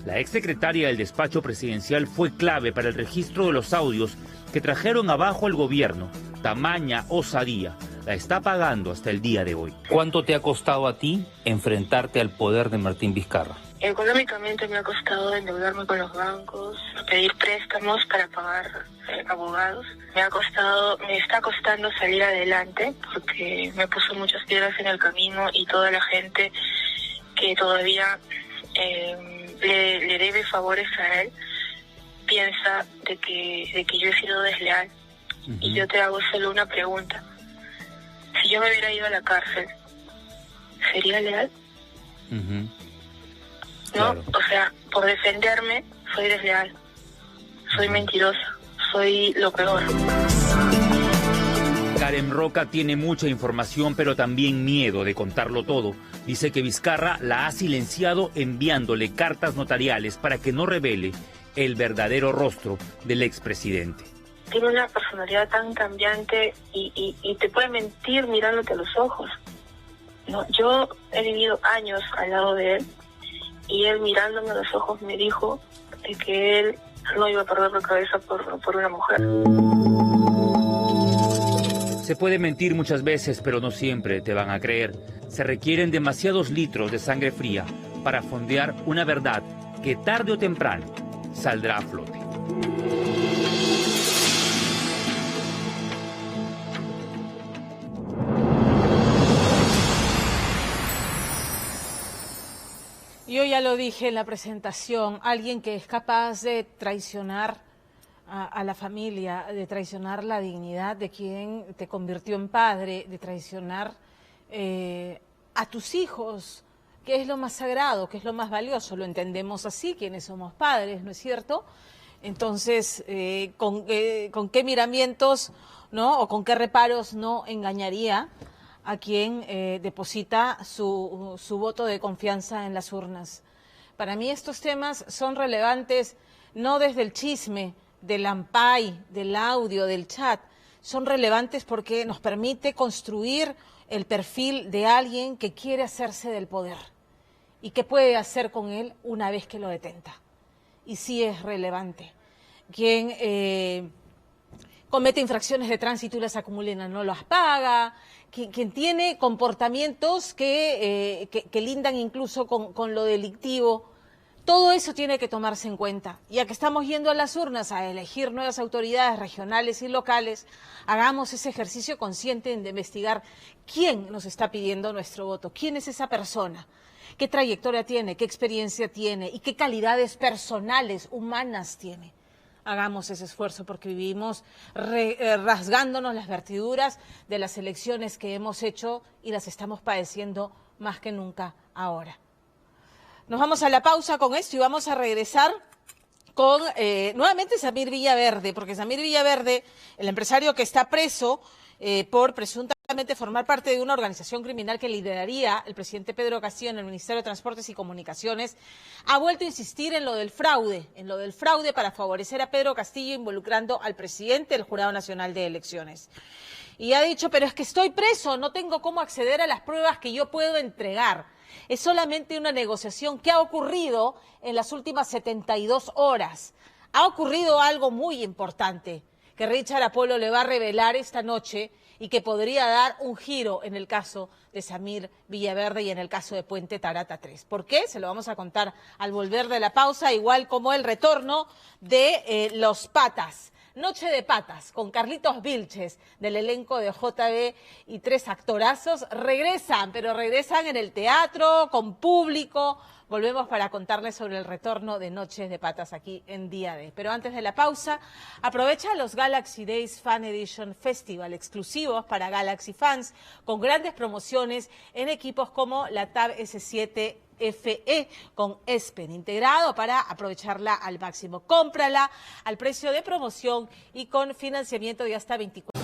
la exsecretaria del despacho presidencial, fue clave para el registro de los audios que trajeron abajo al gobierno. Tamaña osadía la está pagando hasta el día de hoy. ¿Cuánto te ha costado a ti enfrentarte al poder de Martín Vizcarra? Económicamente me ha costado endeudarme con los bancos, pedir préstamos para pagar abogados. Me está costando salir adelante porque me puso muchas piedras en el camino y toda la gente que todavía le debe favores a él piensa de que yo he sido desleal. Y yo te hago solo una pregunta. Si yo me hubiera ido a la cárcel, ¿sería leal? No, claro. O sea, por defenderme soy desleal, soy mentirosa, soy lo peor. Karen Roca tiene mucha información, pero también miedo de contarlo todo. Dice que Vizcarra la ha silenciado enviándole cartas notariales para que no revele el verdadero rostro del expresidente. Tiene una personalidad tan cambiante y te puede mentir mirándote a los ojos. No, yo he vivido años al lado de él y él mirándome a los ojos me dijo de que él no iba a perder la cabeza por una mujer. Se puede mentir muchas veces, pero no siempre te van a creer. Se requieren demasiados litros de sangre fría para fondear una verdad que tarde o temprano saldrá a flote. Yo ya lo dije en la presentación, alguien que es capaz de traicionar a la familia, de traicionar la dignidad de quien te convirtió en padre, de traicionar a tus hijos, que es lo más sagrado, que es lo más valioso, lo entendemos así, quienes somos padres, ¿no es cierto? Entonces, ¿con qué miramientos, no, o con qué reparos no engañaría a quien deposita su voto de confianza en las urnas? Para mí estos temas son relevantes no desde el chisme, del ampay, del audio, del chat, son relevantes porque nos permite construir el perfil de alguien que quiere hacerse del poder y qué puede hacer con él una vez que lo detenta. Y sí es relevante. Quien comete infracciones de tránsito y las acumula y no las paga, quien tiene comportamientos que lindan incluso con lo delictivo. Todo eso tiene que tomarse en cuenta. Ya que estamos yendo a las urnas a elegir nuevas autoridades regionales y locales, hagamos ese ejercicio consciente de investigar quién nos está pidiendo nuestro voto, quién es esa persona, qué trayectoria tiene, qué experiencia tiene y qué calidades personales, humanas tiene. Hagamos ese esfuerzo porque vivimos rasgándonos las vertiduras de las elecciones que hemos hecho y las estamos padeciendo más que nunca ahora. Nos vamos a la pausa con esto y vamos a regresar con nuevamente Samir Villaverde, porque Samir Villaverde, el empresario que está preso por presunta formar parte de una organización criminal que lideraría el presidente Pedro Castillo en el Ministerio de Transportes y Comunicaciones, ha vuelto a insistir en lo del fraude para favorecer a Pedro Castillo involucrando al presidente del Jurado Nacional de Elecciones. Y ha dicho, pero es que estoy preso, no tengo cómo acceder a las pruebas que yo puedo entregar. Es solamente una negociación que ha ocurrido en las últimas 72 horas. Ha ocurrido algo muy importante que Richard Apolo le va a revelar esta noche y que podría dar un giro en el caso de Samir Villaverde y en el caso de Puente Tarata 3. ¿Por qué? Se lo vamos a contar al volver de la pausa, igual como el retorno de Los Patas. Noche de Patas, con Carlitos Vilches, del elenco de JB y 3 actorazos. Regresan, pero regresan en el teatro, con público. Volvemos para contarles sobre el retorno de Noches de Patas aquí en Día D. Pero antes de la pausa, aprovecha los Galaxy Days Fan Edition Festival, exclusivos para Galaxy fans, con grandes promociones en equipos como la Tab S7 FE con S Pen integrado para aprovecharla al máximo. Cómprala al precio de promoción y con financiamiento de hasta 24.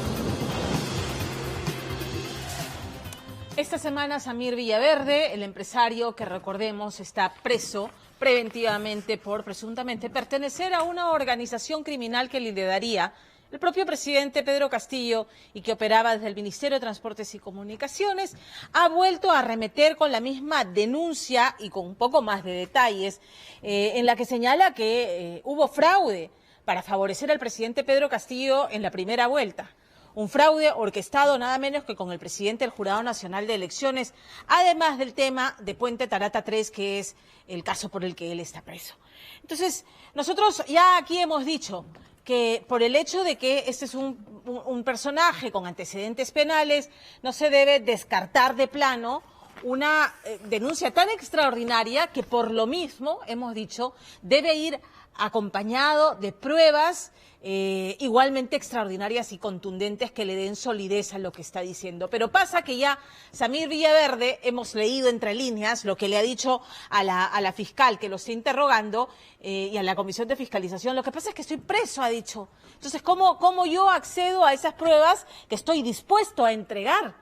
Esta semana Samir Villaverde, el empresario que recordemos está preso preventivamente por presuntamente pertenecer a una organización criminal que lideraría el propio presidente Pedro Castillo y que operaba desde el Ministerio de Transportes y Comunicaciones, ha vuelto a arremeter con la misma denuncia y con un poco más de detalles en la que señala que hubo fraude para favorecer al presidente Pedro Castillo en la primera vuelta. Un fraude orquestado nada menos que con el presidente del Jurado Nacional de Elecciones, además del tema de Puente Tarata 3, que es el caso por el que él está preso. Entonces, nosotros ya aquí hemos dicho que por el hecho de que este es un personaje con antecedentes penales, no se debe descartar de plano una denuncia tan extraordinaria que por lo mismo, hemos dicho, debe ir acompañado de pruebas igualmente extraordinarias y contundentes que le den solidez a lo que está diciendo. Pero pasa que ya Samir Villaverde, hemos leído entre líneas lo que le ha dicho a la fiscal que lo está interrogando y a la Comisión de Fiscalización. Lo que pasa es que estoy preso, ha dicho. Entonces, ¿cómo yo accedo a esas pruebas que estoy dispuesto a entregar?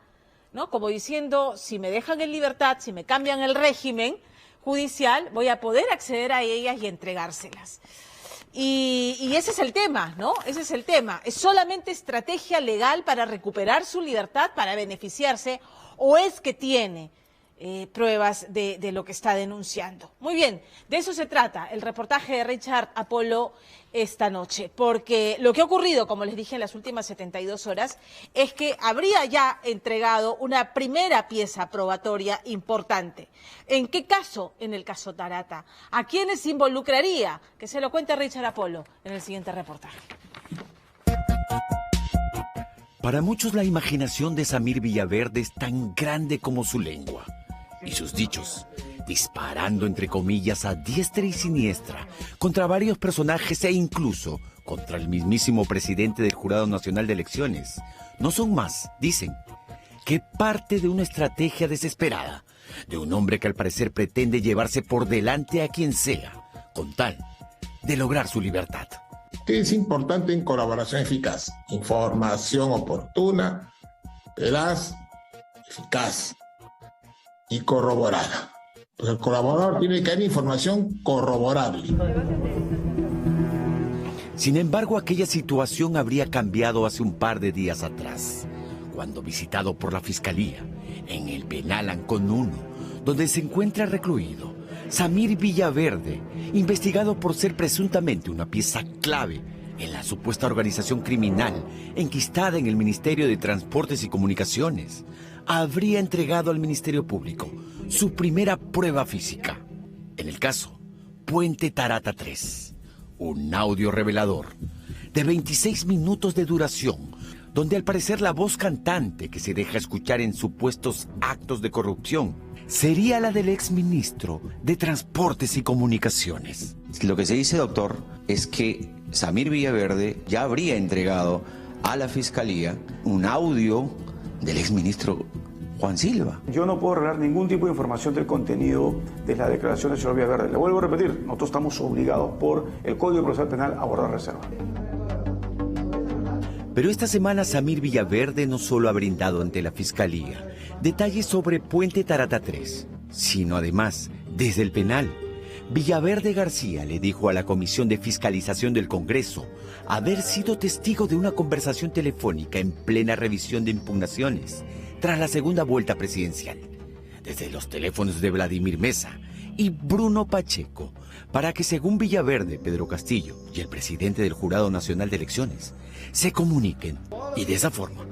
¿No? Como diciendo, si me dejan en libertad, si me cambian el régimen judicial, voy a poder acceder a ellas y entregárselas. Y ese es el tema, ¿no? Ese es el tema. ¿Es solamente estrategia legal para recuperar su libertad, para beneficiarse, o es que tiene pruebas de lo que está denunciando? Muy bien, de eso se trata el reportaje de Richard Apolo esta noche, porque lo que ha ocurrido, como les dije en las últimas 72 horas, es que habría ya entregado una primera pieza probatoria importante. ¿En qué caso? En el caso Tarata. ¿A quiénes involucraría? Que se lo cuente Richard Apolo en el siguiente reportaje. Para muchos la imaginación de Samir Villaverde es tan grande como su lengua y sus dichos, disparando entre comillas a diestra y siniestra contra varios personajes e incluso contra el mismísimo presidente del Jurado Nacional de Elecciones. No son más, dicen, que parte de una estrategia desesperada de un hombre que al parecer pretende llevarse por delante a quien sea, con tal de lograr su libertad. ¿Qué es importante en colaboración eficaz? Información oportuna, veraz, eficaz y corroborada. Pues el colaborador tiene que dar información corroborable. Sin embargo, aquella situación habría cambiado hace un par de días atrás, cuando visitado por la Fiscalía en el penal Ancón 1, donde se encuentra recluido Samir Villaverde, investigado por ser presuntamente una pieza clave en la supuesta organización criminal enquistada en el Ministerio de Transportes y Comunicaciones, habría entregado al Ministerio Público su primera prueba física. En el caso Puente Tarata 3, un audio revelador de 26 minutos de duración, donde al parecer la voz cantante que se deja escuchar en supuestos actos de corrupción sería la del exministro de Transportes y Comunicaciones. Lo que se dice, doctor, es que Samir Villaverde ya habría entregado a la Fiscalía un audio del exministro Juan Silva. Yo no puedo revelar ningún tipo de información del contenido de la declaración del señor Villaverde. Le vuelvo a repetir, nosotros estamos obligados por el Código Procesal Penal a guardar reserva. Pero esta semana Samir Villaverde no solo ha brindado ante la Fiscalía detalles sobre Puente Tarata 3, sino además, desde el penal, Villaverde García le dijo a la Comisión de Fiscalización del Congreso haber sido testigo de una conversación telefónica en plena revisión de impugnaciones tras la segunda vuelta presidencial, desde los teléfonos de Vladimir Mesa y Bruno Pacheco, para que, según Villaverde, Pedro Castillo y el presidente del Jurado Nacional de Elecciones se comuniquen y de esa forma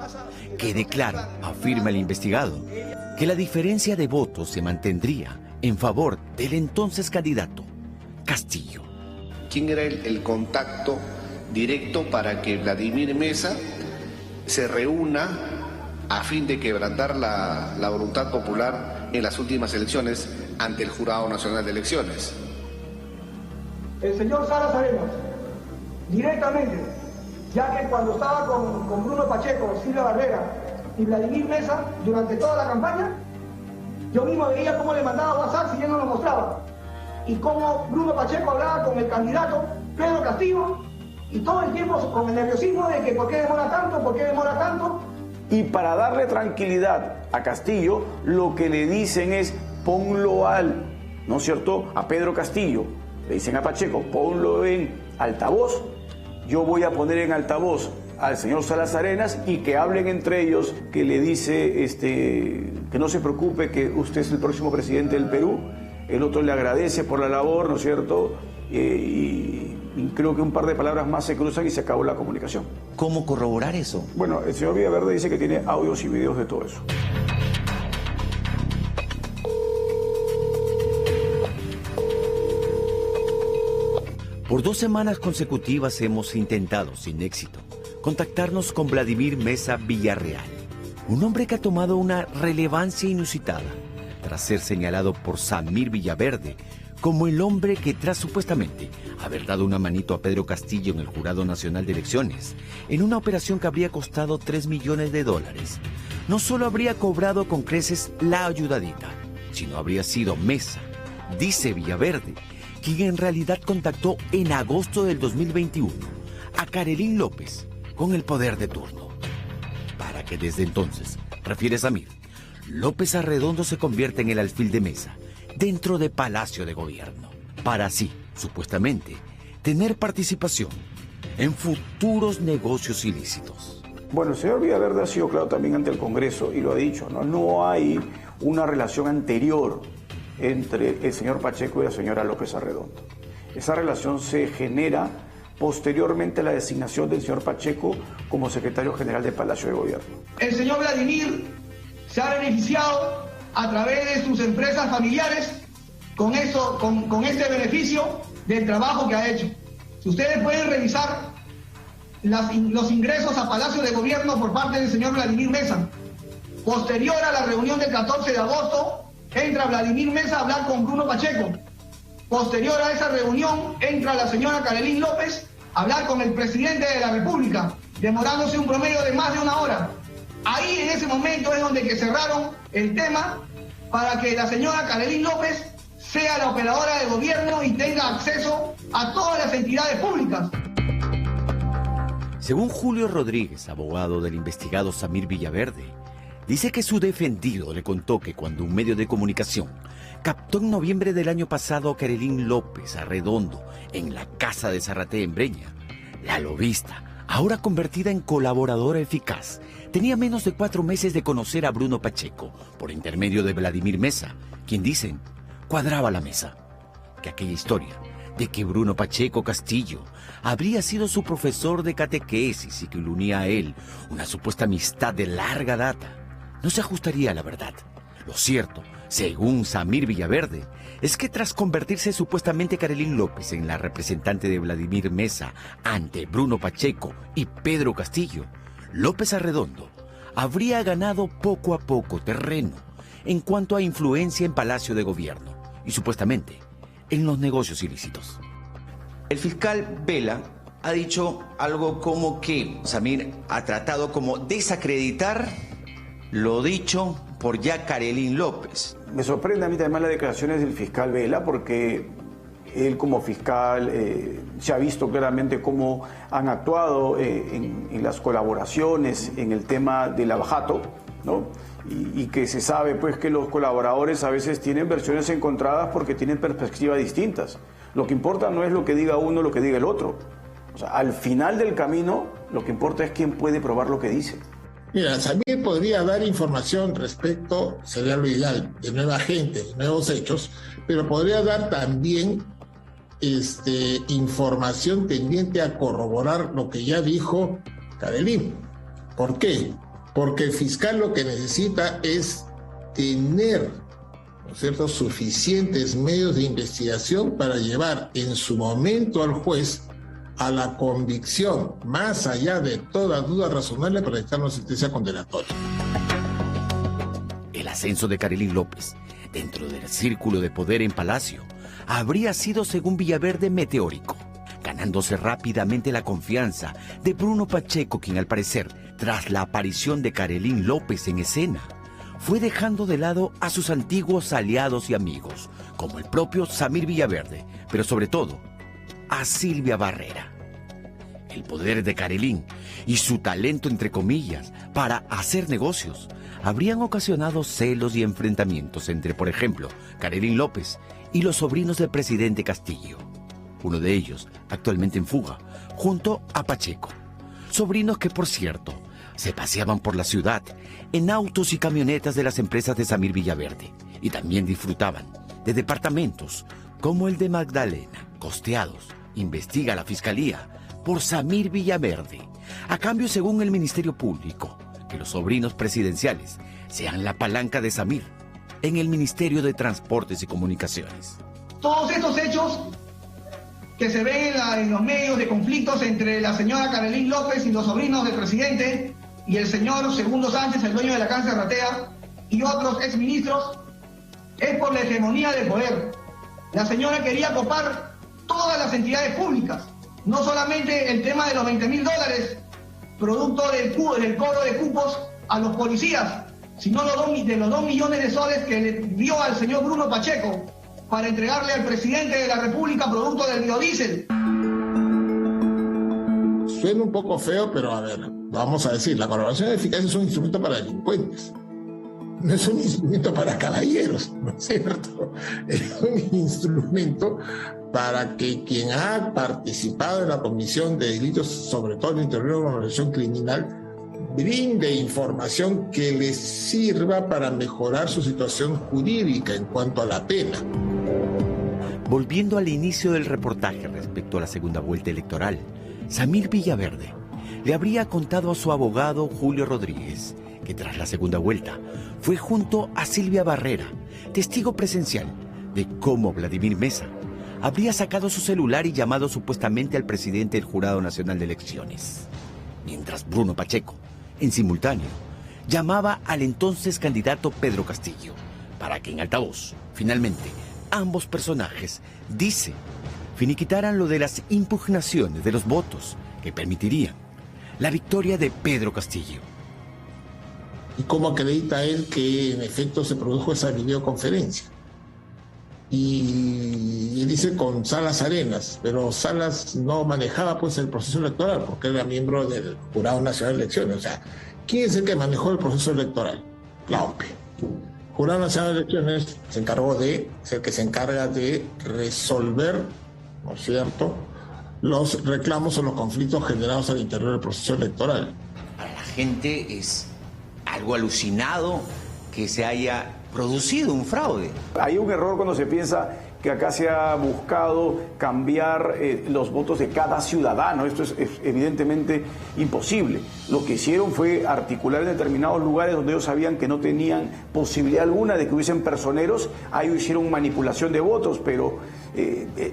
quede claro, afirma el investigado, que la diferencia de votos se mantendría en favor del entonces candidato Castillo. ¿Quién era el contacto directo para que Vladimir Mesa se reúna a fin de quebrantar la voluntad popular en las últimas elecciones ante el Jurado Nacional de Elecciones? El señor Salas Arenas, directamente, ya que cuando estaba con Bruno Pacheco, Silvia Barrera y Vladimir Mesa durante toda la campaña, yo mismo veía cómo le mandaba WhatsApp si él no lo mostraba, y cómo Bruno Pacheco hablaba con el candidato Pedro Castillo, y todo el tiempo con el nerviosismo de que por qué demora tanto. Y para darle tranquilidad a Castillo, lo que le dicen es ponlo ¿no es cierto?, a Pedro Castillo. Le dicen a Pacheco, ponlo en altavoz. Yo voy a poner en altavoz al señor Salas Arenas y que hablen entre ellos, que le dice que no se preocupe, que usted es el próximo presidente del Perú. El otro le agradece por la labor, ¿no es cierto? Y creo que un par de palabras más se cruzan y se acabó la comunicación. ¿Cómo corroborar eso? Bueno, el señor Villaverde dice que tiene audios y videos de todo eso. Por 2 semanas consecutivas hemos intentado, sin éxito, contactarnos con Vladimir Mesa Villarreal, un hombre que ha tomado una relevancia inusitada tras ser señalado por Samir Villaverde como el hombre que, tras supuestamente haber dado una manito a Pedro Castillo en el Jurado Nacional de Elecciones, en una operación que habría costado $3 millones, no solo habría cobrado con creces la ayudadita, sino habría sido Mesa, dice Villaverde, quien en realidad contactó en agosto del 2021 a Karelyn López con el poder de turno, para que desde entonces, refiere Samir, López Arredondo se convierte en el alfil de Mesa dentro de Palacio de Gobierno, para así, supuestamente, tener participación en futuros negocios ilícitos. Bueno, el señor Villaverde ha sido claro también ante el Congreso y lo ha dicho, no hay una relación anterior entre el señor Pacheco y la señora López Arredondo. Esa relación se genera posteriormente a la designación del señor Pacheco como secretario general de Palacio de Gobierno. El señor Vladimir se ha beneficiado a través de sus empresas familiares con este beneficio del trabajo que ha hecho. Si ustedes pueden revisar los ingresos a Palacio de Gobierno por parte del señor Vladimir Mesa, posterior a la reunión del 14 de agosto, entra Vladimir Mesa a hablar con Bruno Pacheco. Posterior a esa reunión, entra la señora Karelyn López a hablar con el presidente de la República, demorándose un promedio de más de 1 hora. Ahí, en ese momento, es donde que cerraron el tema para que la señora Karelyn López sea la operadora de gobierno y tenga acceso a todas las entidades públicas. Según Julio Rodríguez, abogado del investigado Samir Villaverde, dice que su defendido le contó que cuando un medio de comunicación captó en noviembre del año pasado a Karelyn López Arredondo en la casa de Zarratea en Breña, la lobista, ahora convertida en colaboradora eficaz, tenía menos de 4 meses de conocer a Bruno Pacheco por intermedio de Vladimir Mesa, quien dicen cuadraba la mesa. Que aquella historia de que Bruno Pacheco Castillo habría sido su profesor de catequesis y que lo unía a él una supuesta amistad de larga data, no se ajustaría a la verdad. Lo cierto, según Samir Villaverde, es que tras convertirse supuestamente Karelyn López en la representante de Vladimir Mesa ante Bruno Pacheco y Pedro Castillo, López Arredondo habría ganado poco a poco terreno en cuanto a influencia en Palacio de Gobierno y supuestamente en los negocios ilícitos. El fiscal Vela ha dicho algo como que Samir ha tratado como desacreditar lo dicho por ya Karelyn López. Me sorprende a mí también las declaraciones del fiscal Vela porque Él como fiscal se ha visto claramente cómo han actuado en las colaboraciones en el tema del abajato, ¿no? Y que se sabe pues que los colaboradores a veces tienen versiones encontradas porque tienen perspectivas distintas. Lo que importa no es lo que diga uno, lo que diga el otro. O sea, al final del camino lo que importa es quién puede probar lo que dice. Mira, Samir podría dar información respecto, sería lo ideal, de nueva gente, de nuevos hechos, pero podría dar también información tendiente a corroborar lo que ya dijo Karelin. ¿Por qué? Porque el fiscal lo que necesita es tener, ¿no es cierto?, suficientes medios de investigación para llevar en su momento al juez a la convicción, más allá de toda duda razonable, para dictar una sentencia condenatoria. El ascenso de Karelin López dentro del círculo de poder en Palacio habría sido, según Villaverde, meteórico, ganándose rápidamente la confianza de Bruno Pacheco, quien al parecer, tras la aparición de Karelin López en escena, fue dejando de lado a sus antiguos aliados y amigos, como el propio Samir Villaverde, pero sobre todo a Silvia Barrera. El poder de Karelin y su talento, entre comillas, para hacer negocios, habrían ocasionado celos y enfrentamientos entre, por ejemplo, Karelin López y los sobrinos del presidente Castillo. Uno de ellos, actualmente en fuga, junto a Pacheco. Sobrinos que, por cierto, se paseaban por la ciudad en autos y camionetas de las empresas de Samir Villaverde y también disfrutaban de departamentos como el de Magdalena, costeados, investiga la Fiscalía, por Samir Villaverde, a cambio, según el Ministerio Público, que los sobrinos presidenciales sean la palanca de Samir en el Ministerio de Transportes y Comunicaciones. Todos estos hechos que se ven en los medios de conflictos entre la señora Karelin López y los sobrinos del presidente y el señor Segundo Sánchez, el dueño de la Cáncer Ratea, y otros exministros, es por la hegemonía del poder. La señora quería copar todas las entidades públicas, no solamente el tema de los $20.000, producto del cobro de cupos a los policías, sino de los 2 millones de soles que le dio al señor Bruno Pacheco para entregarle al presidente de la República producto del biodiesel. Suena un poco feo, pero a ver, vamos a decir, la colaboración eficaz es un instrumento para delincuentes. No es un instrumento para caballeros, ¿no es cierto? Es un instrumento para que quien ha participado en la comisión de delitos, sobre todo en el interior de una organización criminal, brinde información que les sirva para mejorar su situación jurídica en cuanto a la pena. Volviendo al inicio del reportaje respecto a la segunda vuelta electoral, Samir Villaverde le habría contado a su abogado Julio Rodríguez que tras la segunda vuelta fue junto a Silvia Barrera, testigo presencial de cómo Vladimir Meza habría sacado su celular y llamado supuestamente al presidente del Jurado Nacional de Elecciones, mientras Bruno Pacheco, en simultáneo, llamaba al entonces candidato Pedro Castillo para que en altavoz, finalmente, ambos personajes, dice, finiquitaran lo de las impugnaciones de los votos que permitirían la victoria de Pedro Castillo. ¿Y cómo acredita él que en efecto se produjo esa videoconferencia? Y dice con Salas Arenas, pero Salas no manejaba pues el proceso electoral porque era miembro del Jurado Nacional de Elecciones. O sea, ¿quién es el que manejó el proceso electoral? La OPE. Jurado Nacional de Elecciones es el que se encarga de resolver, ¿no es cierto?, los reclamos o los conflictos generados al interior del proceso electoral. Para la gente es algo alucinado que se haya producido un fraude. Hay un error cuando se piensa que acá se ha buscado cambiar los votos de cada ciudadano. Esto es evidentemente imposible. Lo que hicieron fue articular en determinados lugares donde ellos sabían que no tenían posibilidad alguna de que hubiesen personeros. Ahí hicieron manipulación de votos, pero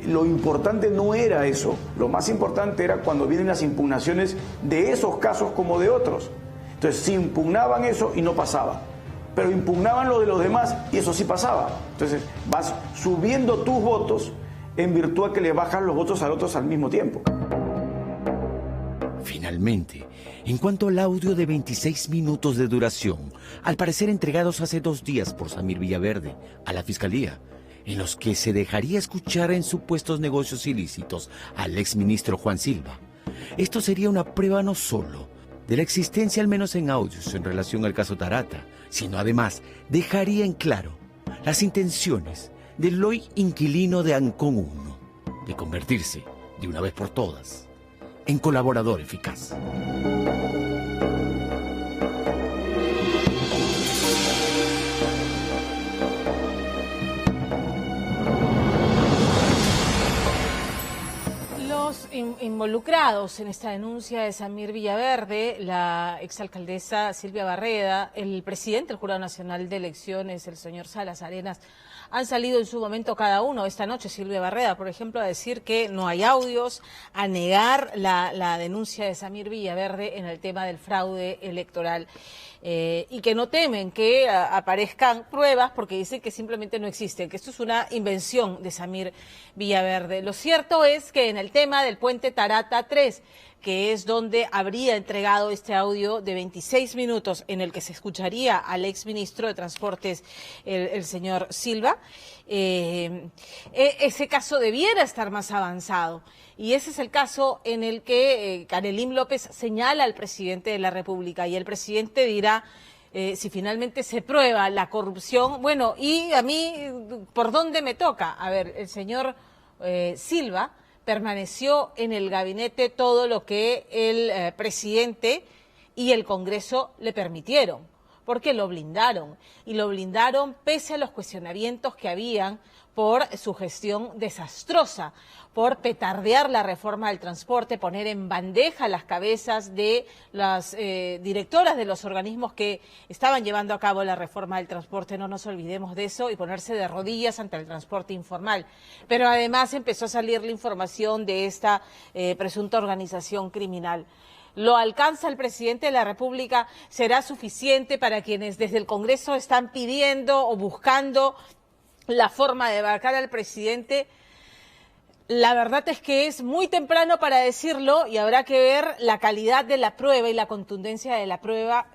lo importante no era eso. Lo más importante era cuando vienen las impugnaciones de esos casos como de otros. Entonces, si impugnaban eso y no pasaba, pero impugnaban lo de los demás y eso sí pasaba. Entonces, vas subiendo tus votos en virtud de que le bajas los votos a los otros al mismo tiempo. Finalmente, en cuanto al audio de 26 minutos de duración, al parecer entregados hace 2 días por Samir Villaverde a la Fiscalía, en los que se dejaría escuchar en supuestos negocios ilícitos al exministro Juan Silva. Esto sería una prueba no solo de la existencia, al menos en audios, en relación al caso Tarata, sino además dejaría en claro las intenciones del hoy inquilino de Ancon 1 de convertirse, de una vez por todas, en colaborador eficaz. Los involucrados en esta denuncia de Samir Villaverde, la exalcaldesa Silvia Barreda, el presidente del Jurado Nacional de Elecciones, el señor Salas Arenas, han salido en su momento cada uno. Esta noche Silvia Barreda, por ejemplo, a decir que no hay audios, a negar la denuncia de Samir Villaverde en el tema del fraude electoral. Y que no temen que aparezcan pruebas porque dicen que simplemente no existen, que esto es una invención de Samir Villaverde. Lo cierto es que en el tema del puente Tarata 3, que es donde habría entregado este audio de 26 minutos en el que se escucharía al exministro de Transportes, el señor Silva, ese caso debiera estar más avanzado. Y ese es el caso en el que Karelim López señala al presidente de la República y el presidente dirá si finalmente se prueba la corrupción. Bueno, y a mí, ¿por dónde me toca? A ver, el señor Silva permaneció en el gabinete todo lo que el presidente y el Congreso le permitieron, porque lo blindaron, y lo blindaron pese a los cuestionamientos que habían por su gestión desastrosa, por petardear la reforma del transporte, poner en bandeja las cabezas de las directoras de los organismos que estaban llevando a cabo la reforma del transporte, no nos olvidemos de eso, y ponerse de rodillas ante el transporte informal. Pero además empezó a salir la información de esta presunta organización criminal. ¿Lo alcanza el presidente de la República? ¿Será suficiente para quienes desde el Congreso están pidiendo o buscando la forma de vacar al presidente? La verdad es que es muy temprano para decirlo y habrá que ver la calidad de la prueba y la contundencia de la prueba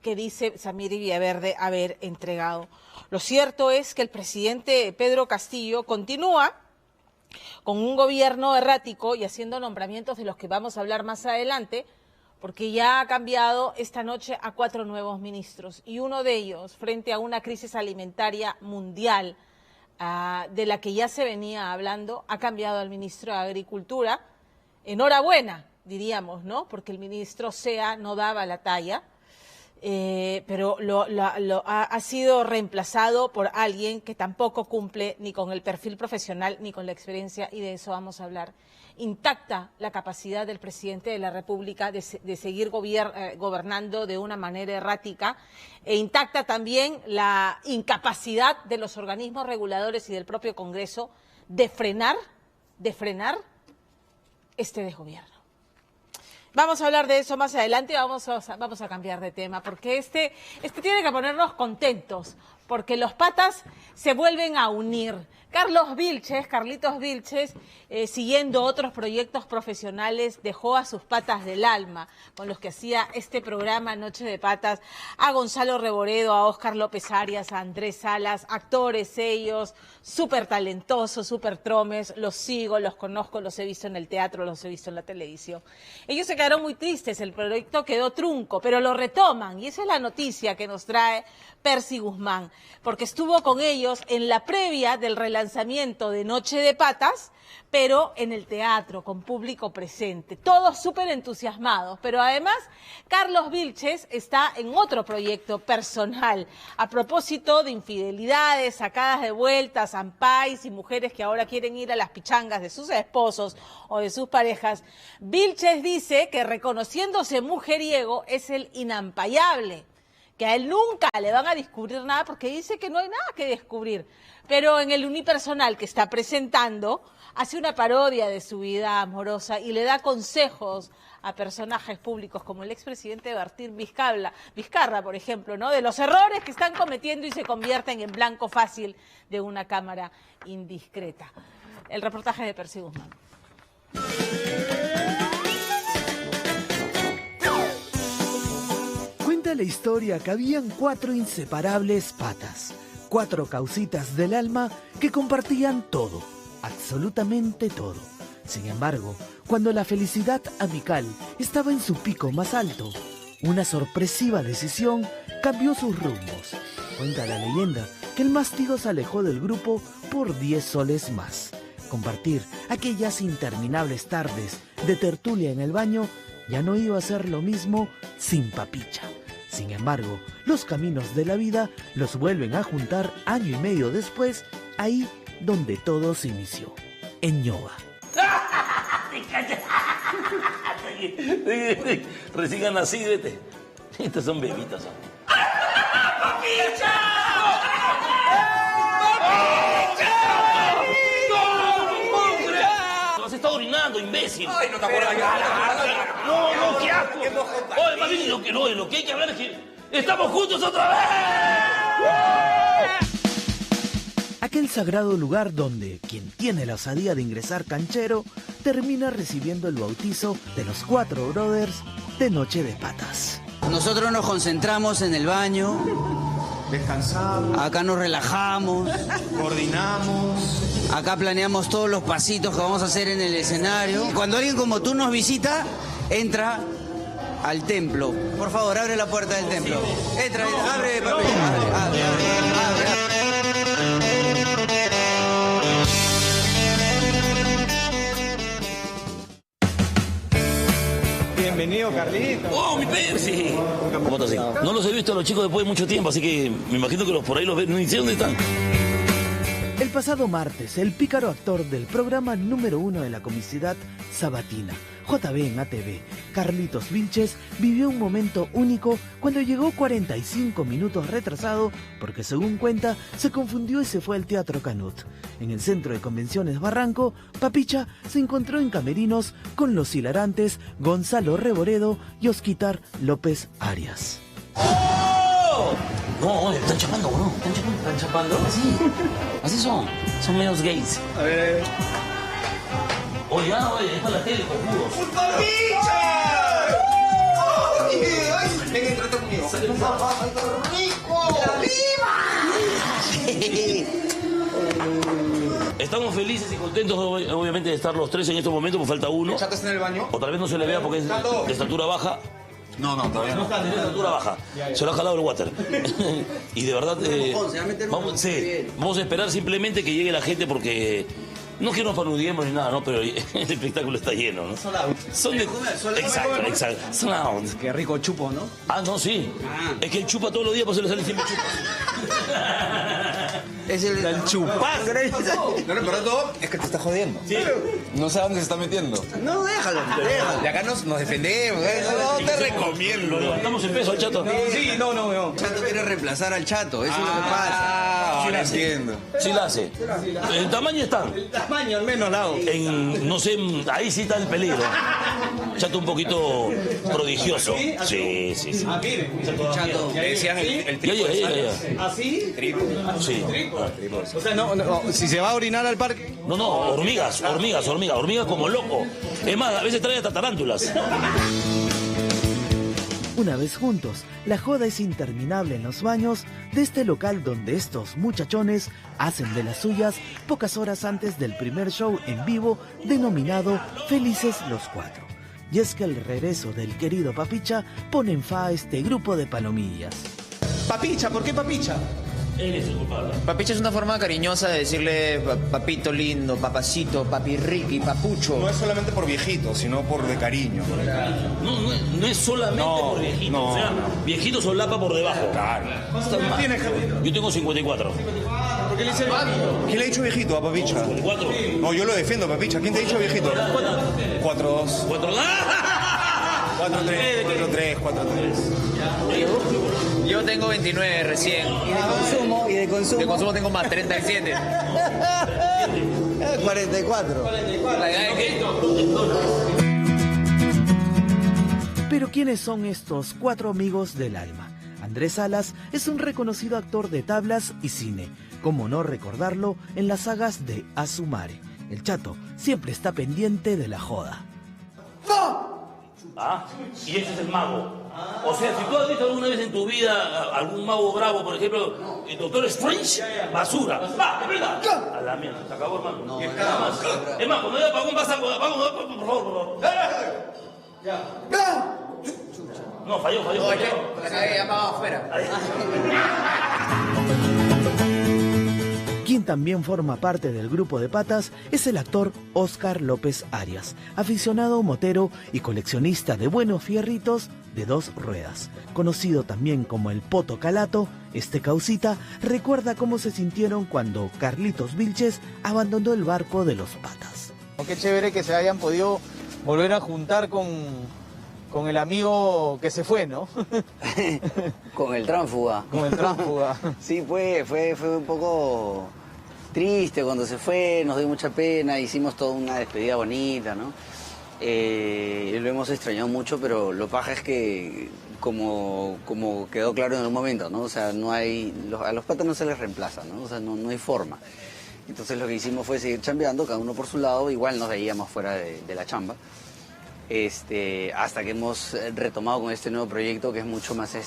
que dice Samir Villaverde haber entregado. Lo cierto es que el presidente Pedro Castillo continúa con un gobierno errático y haciendo nombramientos de los que vamos a hablar más adelante, porque ya ha cambiado esta noche a 4 nuevos ministros y uno de ellos, frente a una crisis alimentaria mundial de la que ya se venía hablando, ha cambiado al ministro de Agricultura. Enhorabuena, diríamos, ¿no? Porque el ministro Sea no daba la talla, pero ha sido reemplazado por alguien que tampoco cumple ni con el perfil profesional ni con la experiencia, y de eso vamos a hablar. Intacta la capacidad del presidente de la República de seguir gobernando de una manera errática, e intacta también la incapacidad de los organismos reguladores y del propio Congreso de frenar este desgobierno. Vamos a hablar de eso más adelante. Vamos a cambiar de tema, porque este tiene que ponernos contentos, porque los patas se vuelven a unir. Carlitos Vilches, siguiendo otros proyectos profesionales, dejó a sus patas del alma, con los que hacía este programa Noche de Patas, a Gonzalo Reboredo, a Óscar López Arias, a Andrés Salas, actores ellos, súper talentosos, súper tromes, los sigo, los conozco, los he visto en el teatro, los he visto en la televisión. Ellos se quedaron muy tristes, el proyecto quedó trunco, pero lo retoman, y esa es la noticia que nos trae Percy Guzmán, porque estuvo con ellos en la previa del relanzamiento de Noche de Patas, pero en el teatro, con público presente, todos súper entusiasmados. Pero además, Carlos Vilches está en otro proyecto personal, a propósito de infidelidades, sacadas de vuelta, zampais y mujeres que ahora quieren ir a las pichangas de sus esposos o de sus parejas. Vilches dice que, reconociéndose mujeriego, es el inampayable, que a él nunca le van a descubrir nada, porque dice que no hay nada que descubrir. Pero en el unipersonal que está presentando, hace una parodia de su vida amorosa y le da consejos a personajes públicos como el expresidente Martín Vizcarra, por ejemplo, ¿no? De los errores que están cometiendo y se convierten en blanco fácil de una cámara indiscreta. El reportaje de Percy Guzmán. Cuenta la historia que habían 4 inseparables patas. 4 causitas del alma que compartían todo, absolutamente todo. Sin embargo, cuando la felicidad amical estaba en su pico más alto, una sorpresiva decisión cambió sus rumbos. Cuenta la leyenda que el Mástigo se alejó del grupo por 10 soles más. Compartir aquellas interminables tardes de tertulia en el baño ya no iba a ser lo mismo sin Papicha. Sin embargo, los caminos de la vida los vuelven a juntar año y medio después, ahí donde todo se inició, en Ñoba. Recién nacido, vete. Estas son bebitas. ¡Papicha! Has estado orinando, imbécil. Ay, no te acuerdas ya. No, qué asco. Oye, más bien lo que hay que hablar es que estamos juntos otra vez. Aquel sagrado lugar donde quien tiene la osadía de ingresar canchero termina recibiendo el bautizo de los 4 brothers de Noche de Patas. Nosotros nos concentramos en el baño. Descansamos. Acá nos relajamos. Coordinamos. Acá planeamos todos los pasitos que vamos a hacer en el escenario. Cuando alguien como tú nos visita, entra al templo. Por favor, abre la puerta del templo. Entra, abre, papi. Abre. Bienvenido, Carlito. ¡Oh, mi Pepsi! ¿Cómo estás? No los he visto a los chicos después de mucho tiempo, así que me imagino que por ahí los ven. No sé dónde están. El pasado martes, el pícaro actor del programa número 1 de la comicidad sabatina, JB en ATV, Carlitos Vilches, vivió un momento único cuando llegó 45 minutos retrasado porque, según cuenta, se confundió y se fue al Teatro Canut. En el Centro de Convenciones Barranco, Papicha se encontró en camerinos con los hilarantes Gonzalo Reboredo y Osquitar López Arias. ¡Oh! No, están chapando, ¿no? ¿Están chapando? Así son medios gays. A ver. Oye, es para la tele, conjuros. ¡Papicha! ¡Ay! Venga, trata conmigo. ¡Rico! Estamos felices y contentos, obviamente, de estar los 3 en estos momentos, porque falta uno. ¿El Chato está en el baño? O tal vez no se le vea porque es de estatura baja. No, todavía no. Está de estatura baja. Se lo ha jalado el water. Y de verdad, vamos a esperar simplemente que llegue la gente porque no es que nos panudiemos ni nada, ¿no? Pero el espectáculo está lleno, ¿no? Exacto. Sold out. Qué rico chupo, ¿no? Ah, no, sí. Es que él chupa todos los días, pues se le sale siempre chupas. Es el chupán. No, lo peor de todo es que te está jodiendo. Sí. No sé a dónde se está metiendo. No, déjalo. De acá nos defendemos. No te recomiendo. Lo levantamos el peso al Chato. Sí, no. Chato quiere reemplazar al Chato, eso es lo que pasa. Ahora entiendo. Sí la hace. El tamaño está. El tamaño al menos la hago. No sé, ahí sí está el peligro. Chato un poquito prodigioso. Sí. Ah, mire. Chato. Le decían el triple. Ya. ¿Así? Triple. Sí. O sea, no, si se va a orinar al parque. No, hormigas como loco. Es más, a veces trae hasta tarántulas. Una vez juntos, la joda es interminable en los baños de este local donde estos muchachones hacen de las suyas pocas horas antes del primer show en vivo denominado Felices los 4. Y es que el regreso del querido Papicha pone en fa a este grupo de palomillas. Papicha, ¿por qué Papicha? Él es el culpable. Papicha es una forma cariñosa de decirle papito lindo, papacito, papi Ricky, papucho. No es solamente por viejito, sino por de cariño. No es solamente por viejito. Viejito solapa por debajo. Claro. ¿Cuántos tienes, Javier? Yo tengo 54. ¿Por qué le dice viejito? ¿Quién le ha dicho viejito a Papicha? 4. No, yo lo defiendo, Papicha. ¿Quién te ha dicho viejito? 4-2. 4-3. Yo tengo 29 recién. ¿Y de consumo? De consumo tengo más, 37. 44. La edad de que... Pero ¿quiénes son estos 4 amigos del alma? Andrés Salas es un reconocido actor de tablas y cine. ¿Cómo no recordarlo en las sagas de Azumare? El Chato siempre está pendiente de la joda. Y ese es el mago. O sea, si tú has visto alguna vez en tu vida algún mago bravo, por ejemplo, el Doctor Strange, basura. Va, es verdad. A la mierda, se acabó, hermano. No, es más, cuando haya apagón, vas a apagón, por favor. Ya. No, falló. No, es que la cagué apagado afuera. Quien también forma parte del grupo de patas es el actor Óscar López Arias, aficionado motero y coleccionista de buenos fierritos de 2 ruedas. Conocido también como el Poto Calato, este causita recuerda cómo se sintieron cuando Carlitos Vilches abandonó el barco de los patas. Qué chévere que se hayan podido volver a juntar con el amigo que se fue, ¿no? Con el tránsfuga. Con el tránsfuga. Sí, fue un poco triste cuando se fue, nos dio mucha pena, hicimos toda una despedida bonita, ¿no? Lo hemos extrañado mucho, pero lo paja es que, como quedó claro en un momento, ¿no? O sea, no hay, a los patas no se les reemplaza, ¿no? O sea, no hay forma. Entonces lo que hicimos fue seguir chambeando, cada uno por su lado, igual nos veíamos fuera de la chamba. Hasta que hemos retomado con este nuevo proyecto que es mucho más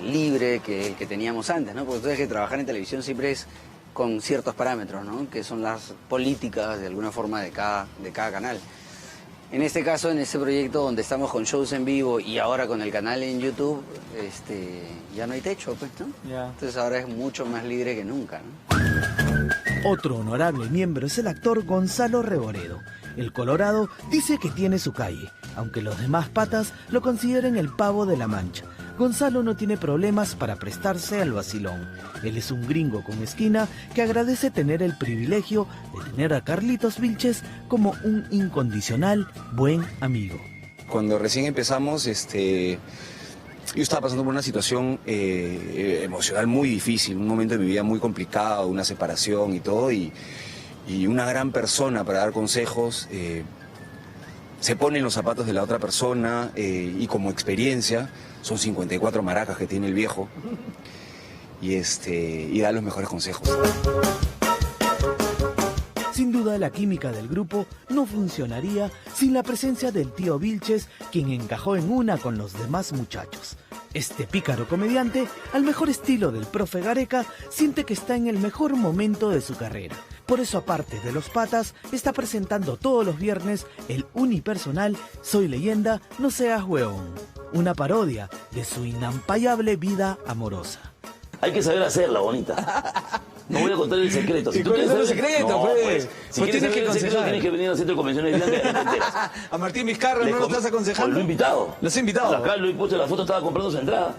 libre que el que teníamos antes, ¿no? Porque tú sabes que trabajar en televisión siempre es con ciertos parámetros, ¿no? Que son las políticas de alguna forma de cada canal. En este caso, en este proyecto donde estamos con shows en vivo y ahora con el canal en YouTube, ya no hay techo, pues, ¿no? Yeah. Entonces ahora es mucho más libre que nunca, ¿no? Otro honorable miembro es el actor Gonzalo Reboredo. El Colorado dice que tiene su calle, aunque los demás patas lo consideren el pavo de la mancha. Gonzalo no tiene problemas para prestarse al vacilón. Él es un gringo con esquina que agradece tener el privilegio de tener a Carlitos Vilches como un incondicional buen amigo. Cuando recién empezamos, yo estaba pasando por una situación emocional muy difícil, un momento de mi vida muy complicado, una separación y todo, y una gran persona para dar consejos, se pone en los zapatos de la otra persona y como experiencia, son 54 maracas que tiene el viejo, y da los mejores consejos. Sin duda la química del grupo no funcionaría sin la presencia del tío Vilches, quien encajó en una con los demás muchachos. Este pícaro comediante, al mejor estilo del profe Gareca, siente que está en el mejor momento de su carrera. Por eso, aparte de los patas, está presentando todos los viernes el unipersonal Soy Leyenda, no seas hueón, una parodia de su inampayable vida amorosa. Hay que saber hacerla, bonita. No voy a contar el secreto. Si ¿Y cuál es el secreto, pues? Si quieres saber el secreto, tienes que venir al centro de convenciones de Blanca. A Martín Vizcarra no lo estás aconsejando. Lo he invitado. ¿Los he invitado? Acá lo he puesto en la foto, estaba comprando su entrada.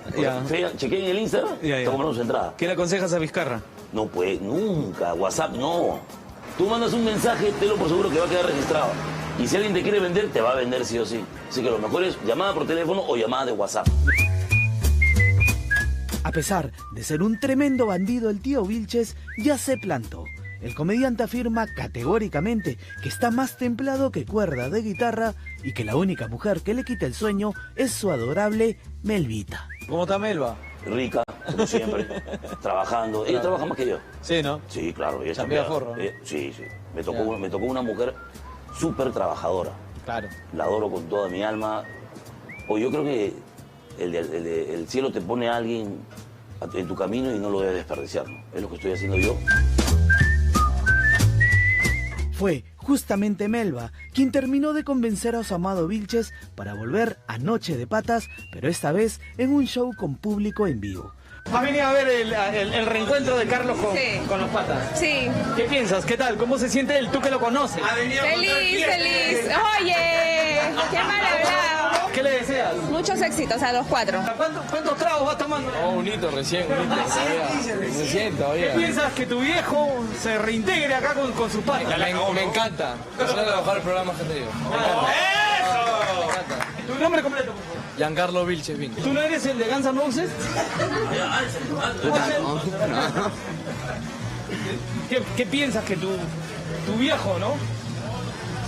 Chequé en el Instagram, está comprando su entrada. ¿Qué le aconsejas a Vizcarra? No, pues, nunca. WhatsApp, no. Tú mandas un mensaje, tenlo por seguro que va a quedar registrado. Y si alguien te quiere vender, te va a vender sí o sí. Así que lo mejor es llamada por teléfono o llamada de WhatsApp. A pesar de ser un tremendo bandido, el tío Vilches ya se plantó. El comediante afirma categóricamente que está más templado que cuerda de guitarra y que la única mujer que le quita el sueño es su adorable Melvita. ¿Cómo está Melva? Rica, como siempre, trabajando. Ella trabaja más que yo. Sí, ¿no? Sí, claro. Ella chambea forro, ¿no? Sí. Me tocó una mujer súper trabajadora. Claro. La adoro con toda mi alma. O yo creo que el cielo te pone a alguien en tu camino y no lo debes desperdiciar, ¿no? Es lo que estoy haciendo yo. Fue justamente Melva quien terminó de convencer a su amado Vilches para volver a Noche de Patas, pero esta vez en un show con público en vivo. ¿Has venido a ver el reencuentro de Carlos con los patas? Sí. ¿Qué piensas? ¿Qué tal? ¿Cómo se siente él? Tú que lo conoces. Feliz. Oye, qué mal hablado. ¿Qué le deseas? Muchos éxitos a los 4. ¿Cuántos tragos vas tomando? Un hito recién. Todavía. ¿Qué piensas que tu viejo se reintegre acá con sus patas? Me encanta. Empezar a trabajar el programa anterior. ¡Eso! ¿Tu nombre completo, por favor? Giancarlo Vilches Vinca. ¿Tú no eres el de Guns N' Roses? ¿Qué piensas que tu viejo, no?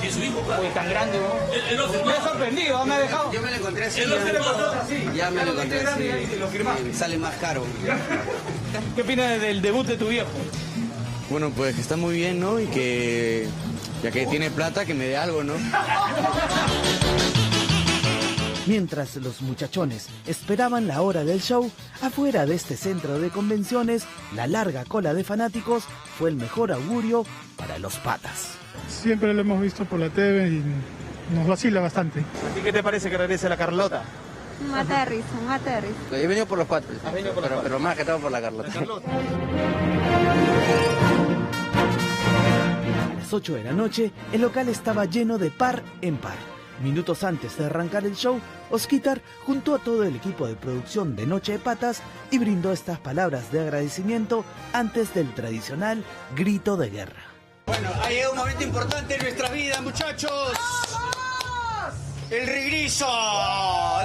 ¿Y su hijo? Claro. Uy, tan grande, ¿no? Me ha sorprendido, me ha dejado. Yo me lo encontré así. Ya me lo encontré así. Lo firmaste. Sale más caro. ¿Qué opinas del debut de tu viejo? Bueno, pues que está muy bien, ¿no? Y que ya que tiene plata, que me dé algo, ¿no? Mientras los muchachones esperaban la hora del show, afuera de este centro de convenciones, la larga cola de fanáticos fue el mejor augurio para los patas. Siempre lo hemos visto por la TV y nos vacila bastante. ¿A ti qué te parece que regrese la Carlota? Un aterriz. He venido por los 4, pero más que todo por la Carlota. A las 8 de la noche, el local estaba lleno de par en par. Minutos antes de arrancar el show, Osquitar juntó a todo el equipo de producción de Noche de Patas y brindó estas palabras de agradecimiento antes del tradicional grito de guerra. Bueno, ha llegado un momento importante en nuestra vida, muchachos. El regreso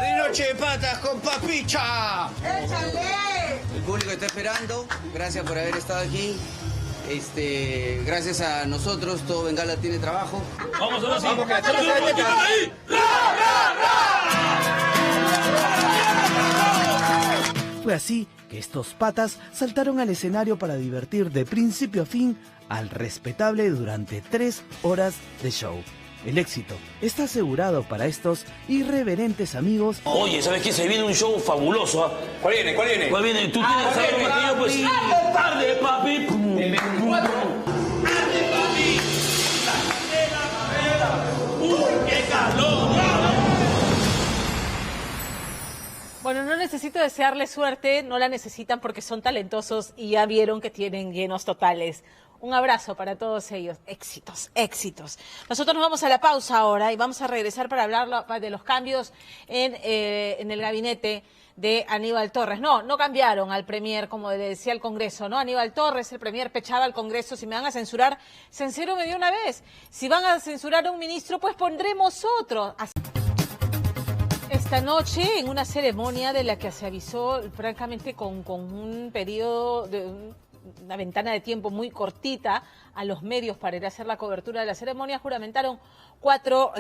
de Noche de Patas con Papicha. ¡Échale! El público está esperando. Gracias por haber estado aquí. Gracias a nosotros, todo Bengala tiene trabajo. Vamos a ver si... Vamos, que ahí. Fue así que estos patas saltaron al escenario para divertir de principio a fin al respetable durante 3 horas de show. El éxito está asegurado para estos irreverentes amigos. Oye, ¿sabes qué? Se viene un show fabuloso. ¿Ah? ¿Cuál viene? ¿Cuál viene? Tú tienes que saber que yo, pues... ¡Tarde, papi! El 24. ¡Tarde, papi! ¡Tarde la madera! ¡Uy, qué calor! Bueno, no necesito desearles suerte, no la necesitan porque son talentosos y ya vieron que tienen llenos totales. Un abrazo para todos ellos. Éxitos, éxitos. Nosotros nos vamos a la pausa ahora y vamos a regresar para hablar de los cambios en el gabinete de Aníbal Torres. No cambiaron al premier, como le decía el Congreso, ¿no? Aníbal Torres, el premier, pechaba al Congreso. Si me van a censurar, censúrenme de una vez. Si van a censurar a un ministro, pues pondremos otro. Esta noche, en una ceremonia de la que se avisó, francamente, con un periodo de una ventana de tiempo muy cortita a los medios para ir a hacer la cobertura de la ceremonia, juramentaron cuatro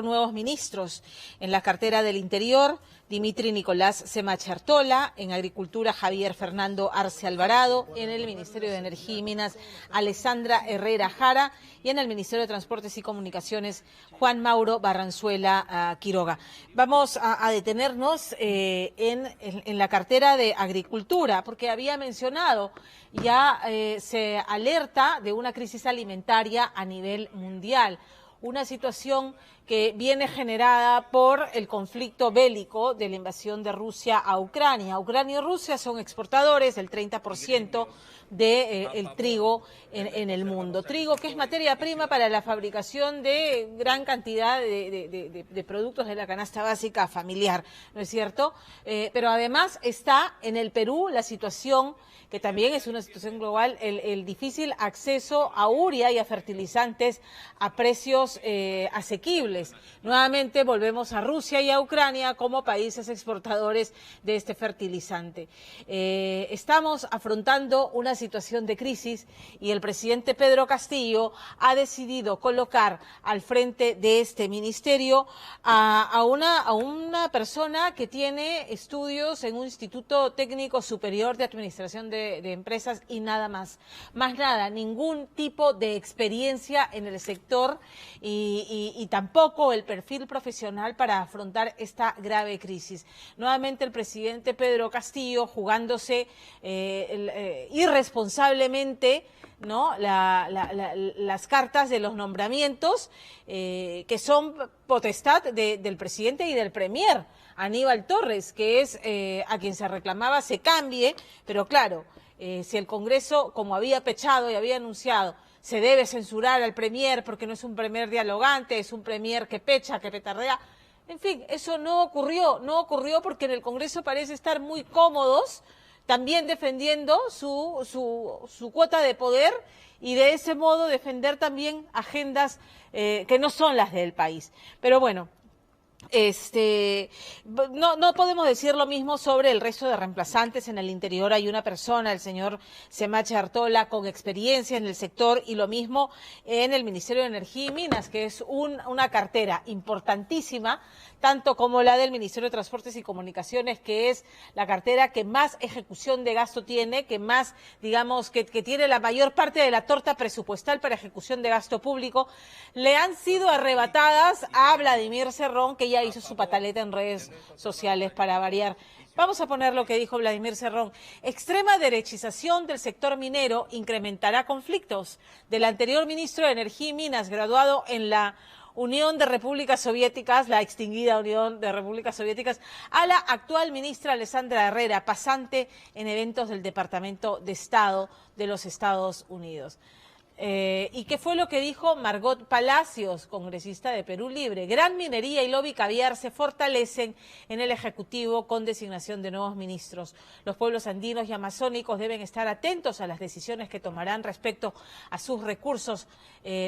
nuevos ministros. En la cartera del Interior, Dimitri Nicolás Semache Artola; en Agricultura, Javier Fernando Arce Alvarado; en el Ministerio de Energía y Minas, Alessandra Herrera Jara; y en el Ministerio de Transportes y Comunicaciones, Juan Mauro Barranzuela Quiroga. Vamos a detenernos en la cartera de Agricultura, porque había mencionado, ya se alerta de una crisis alimentaria a nivel mundial, una situación que viene generada por el conflicto bélico de la invasión de Rusia a Ucrania. Ucrania y Rusia son exportadores del 30% del trigo en el mundo. Trigo que es materia prima para la fabricación de gran cantidad de productos de la canasta básica familiar, ¿no es cierto? Pero además está en el Perú la situación, que también es una situación global, el difícil acceso a urea y a fertilizantes a precios asequibles. Nuevamente volvemos a Rusia y a Ucrania como países exportadores de este fertilizante. Estamos afrontando una situación de crisis y el presidente Pedro Castillo ha decidido colocar al frente de este ministerio a una persona que tiene estudios en un Instituto Técnico Superior de Administración de Empresas y nada más. Más nada, ningún tipo de experiencia en el sector y tampoco el perfil profesional para afrontar esta grave crisis. Nuevamente el presidente Pedro Castillo jugándose irresponsablemente, ¿no? Las cartas de los nombramientos que son potestad del presidente y del premier. Aníbal Torres, que es a quien se reclamaba se cambie, pero claro, si el Congreso, como había pechado y había anunciado, se debe censurar al premier porque no es un premier dialogante, es un premier que pecha, que petardea. En fin, eso no ocurrió porque en el Congreso parece estar muy cómodos, también defendiendo su cuota de poder y de ese modo defender también agendas que no son las del país. Pero bueno, no podemos decir lo mismo sobre el resto de reemplazantes. En el Interior hay una persona, el señor Semache Artola, con experiencia en el sector, y lo mismo en el Ministerio de Energía y Minas, que es una cartera importantísima, tanto como la del Ministerio de Transportes y Comunicaciones, que es la cartera que más ejecución de gasto tiene, que más, digamos, que tiene la mayor parte de la torta presupuestal para ejecución de gasto público. Le han sido arrebatadas a Vladimir Cerrón, que ella hizo su pataleta en redes sociales para variar. Vamos a poner lo que dijo Vladimir Cerrón. Extrema derechización del sector minero incrementará conflictos. Del anterior ministro de Energía y Minas, graduado en la Unión de Repúblicas Soviéticas, la extinguida Unión de Repúblicas Soviéticas, a la actual ministra Alessandra Herrera, pasante en eventos del Departamento de Estado de los Estados Unidos. ¿Y qué fue lo que dijo Margot Palacios, congresista de Perú Libre? Gran minería y lobby caviar se fortalecen en el Ejecutivo con designación de nuevos ministros. Los pueblos andinos y amazónicos deben estar atentos a las decisiones que tomarán respecto a sus recursos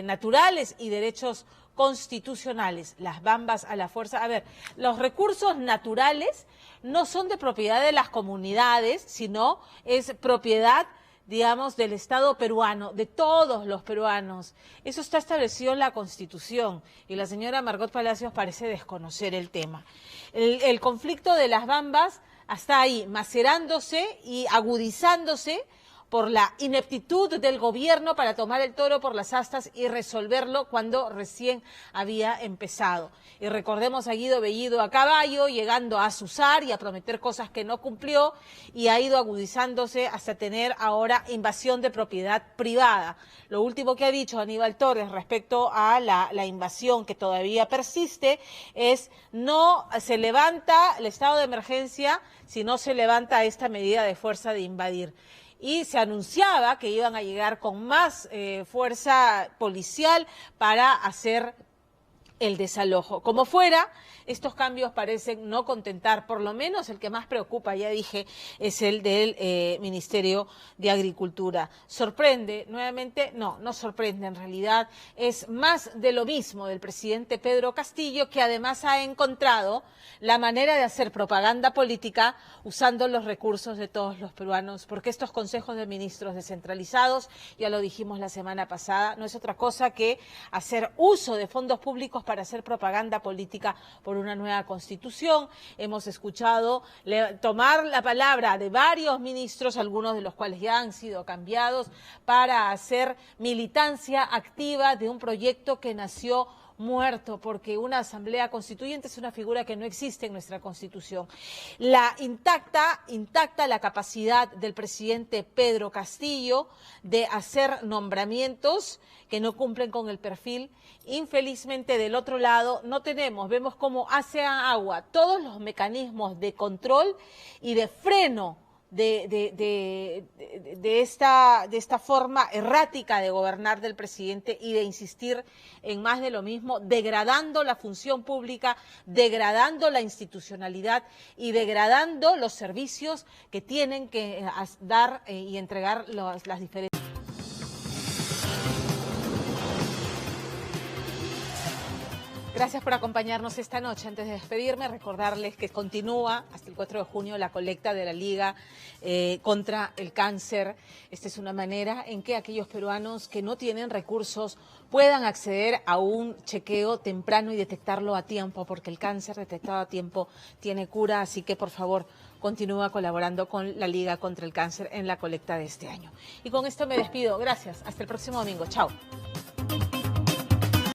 naturales y derechos constitucionales. Las bambas a la fuerza. A ver, los recursos naturales no son de propiedad de las comunidades, sino es propiedad, digamos, del Estado peruano, de todos los peruanos. Eso está establecido en la Constitución y la señora Margot Palacios parece desconocer el tema. El conflicto de las bambas está ahí, macerándose y agudizándose por la ineptitud del gobierno para tomar el toro por las astas y resolverlo cuando recién había empezado. Y recordemos a Guido Bellido a caballo, llegando a azuzar y a prometer cosas que no cumplió, y ha ido agudizándose hasta tener ahora invasión de propiedad privada. Lo último que ha dicho Aníbal Torres respecto a la invasión que todavía persiste es: no se levanta el estado de emergencia si no se levanta esta medida de fuerza de invadir. Y se anunciaba que iban a llegar con más fuerza policial para hacer el desalojo. Como fuera, estos cambios parecen no contentar, por lo menos el que más preocupa, ya dije, es el del Ministerio de Agricultura. ¿Sorprende? Nuevamente, no sorprende en realidad. Es más de lo mismo del presidente Pedro Castillo, que además ha encontrado la manera de hacer propaganda política usando los recursos de todos los peruanos, porque estos consejos de ministros descentralizados, ya lo dijimos la semana pasada, no es otra cosa que hacer uso de fondos públicos para hacer propaganda política por una nueva constitución. Hemos escuchado tomar la palabra de varios ministros, algunos de los cuales ya han sido cambiados, para hacer militancia activa de un proyecto que nació muerto, porque una asamblea constituyente es una figura que no existe en nuestra Constitución. Intacta la capacidad del presidente Pedro Castillo de hacer nombramientos que no cumplen con el perfil. Infelizmente, del otro lado vemos cómo hace agua todos los mecanismos de control y de freno de esta forma errática de gobernar del presidente y de insistir en más de lo mismo, degradando la función pública, degradando la institucionalidad y degradando los servicios que tienen que dar y entregar las diferentes. Gracias por acompañarnos esta noche. Antes de despedirme, recordarles que continúa hasta el 4 de junio la colecta de la Liga contra el Cáncer. Esta es una manera en que aquellos peruanos que no tienen recursos puedan acceder a un chequeo temprano y detectarlo a tiempo, porque el cáncer detectado a tiempo tiene cura. Así que, por favor, continúa colaborando con la Liga contra el Cáncer en la colecta de este año. Y con esto me despido. Gracias. Hasta el próximo domingo. Chao.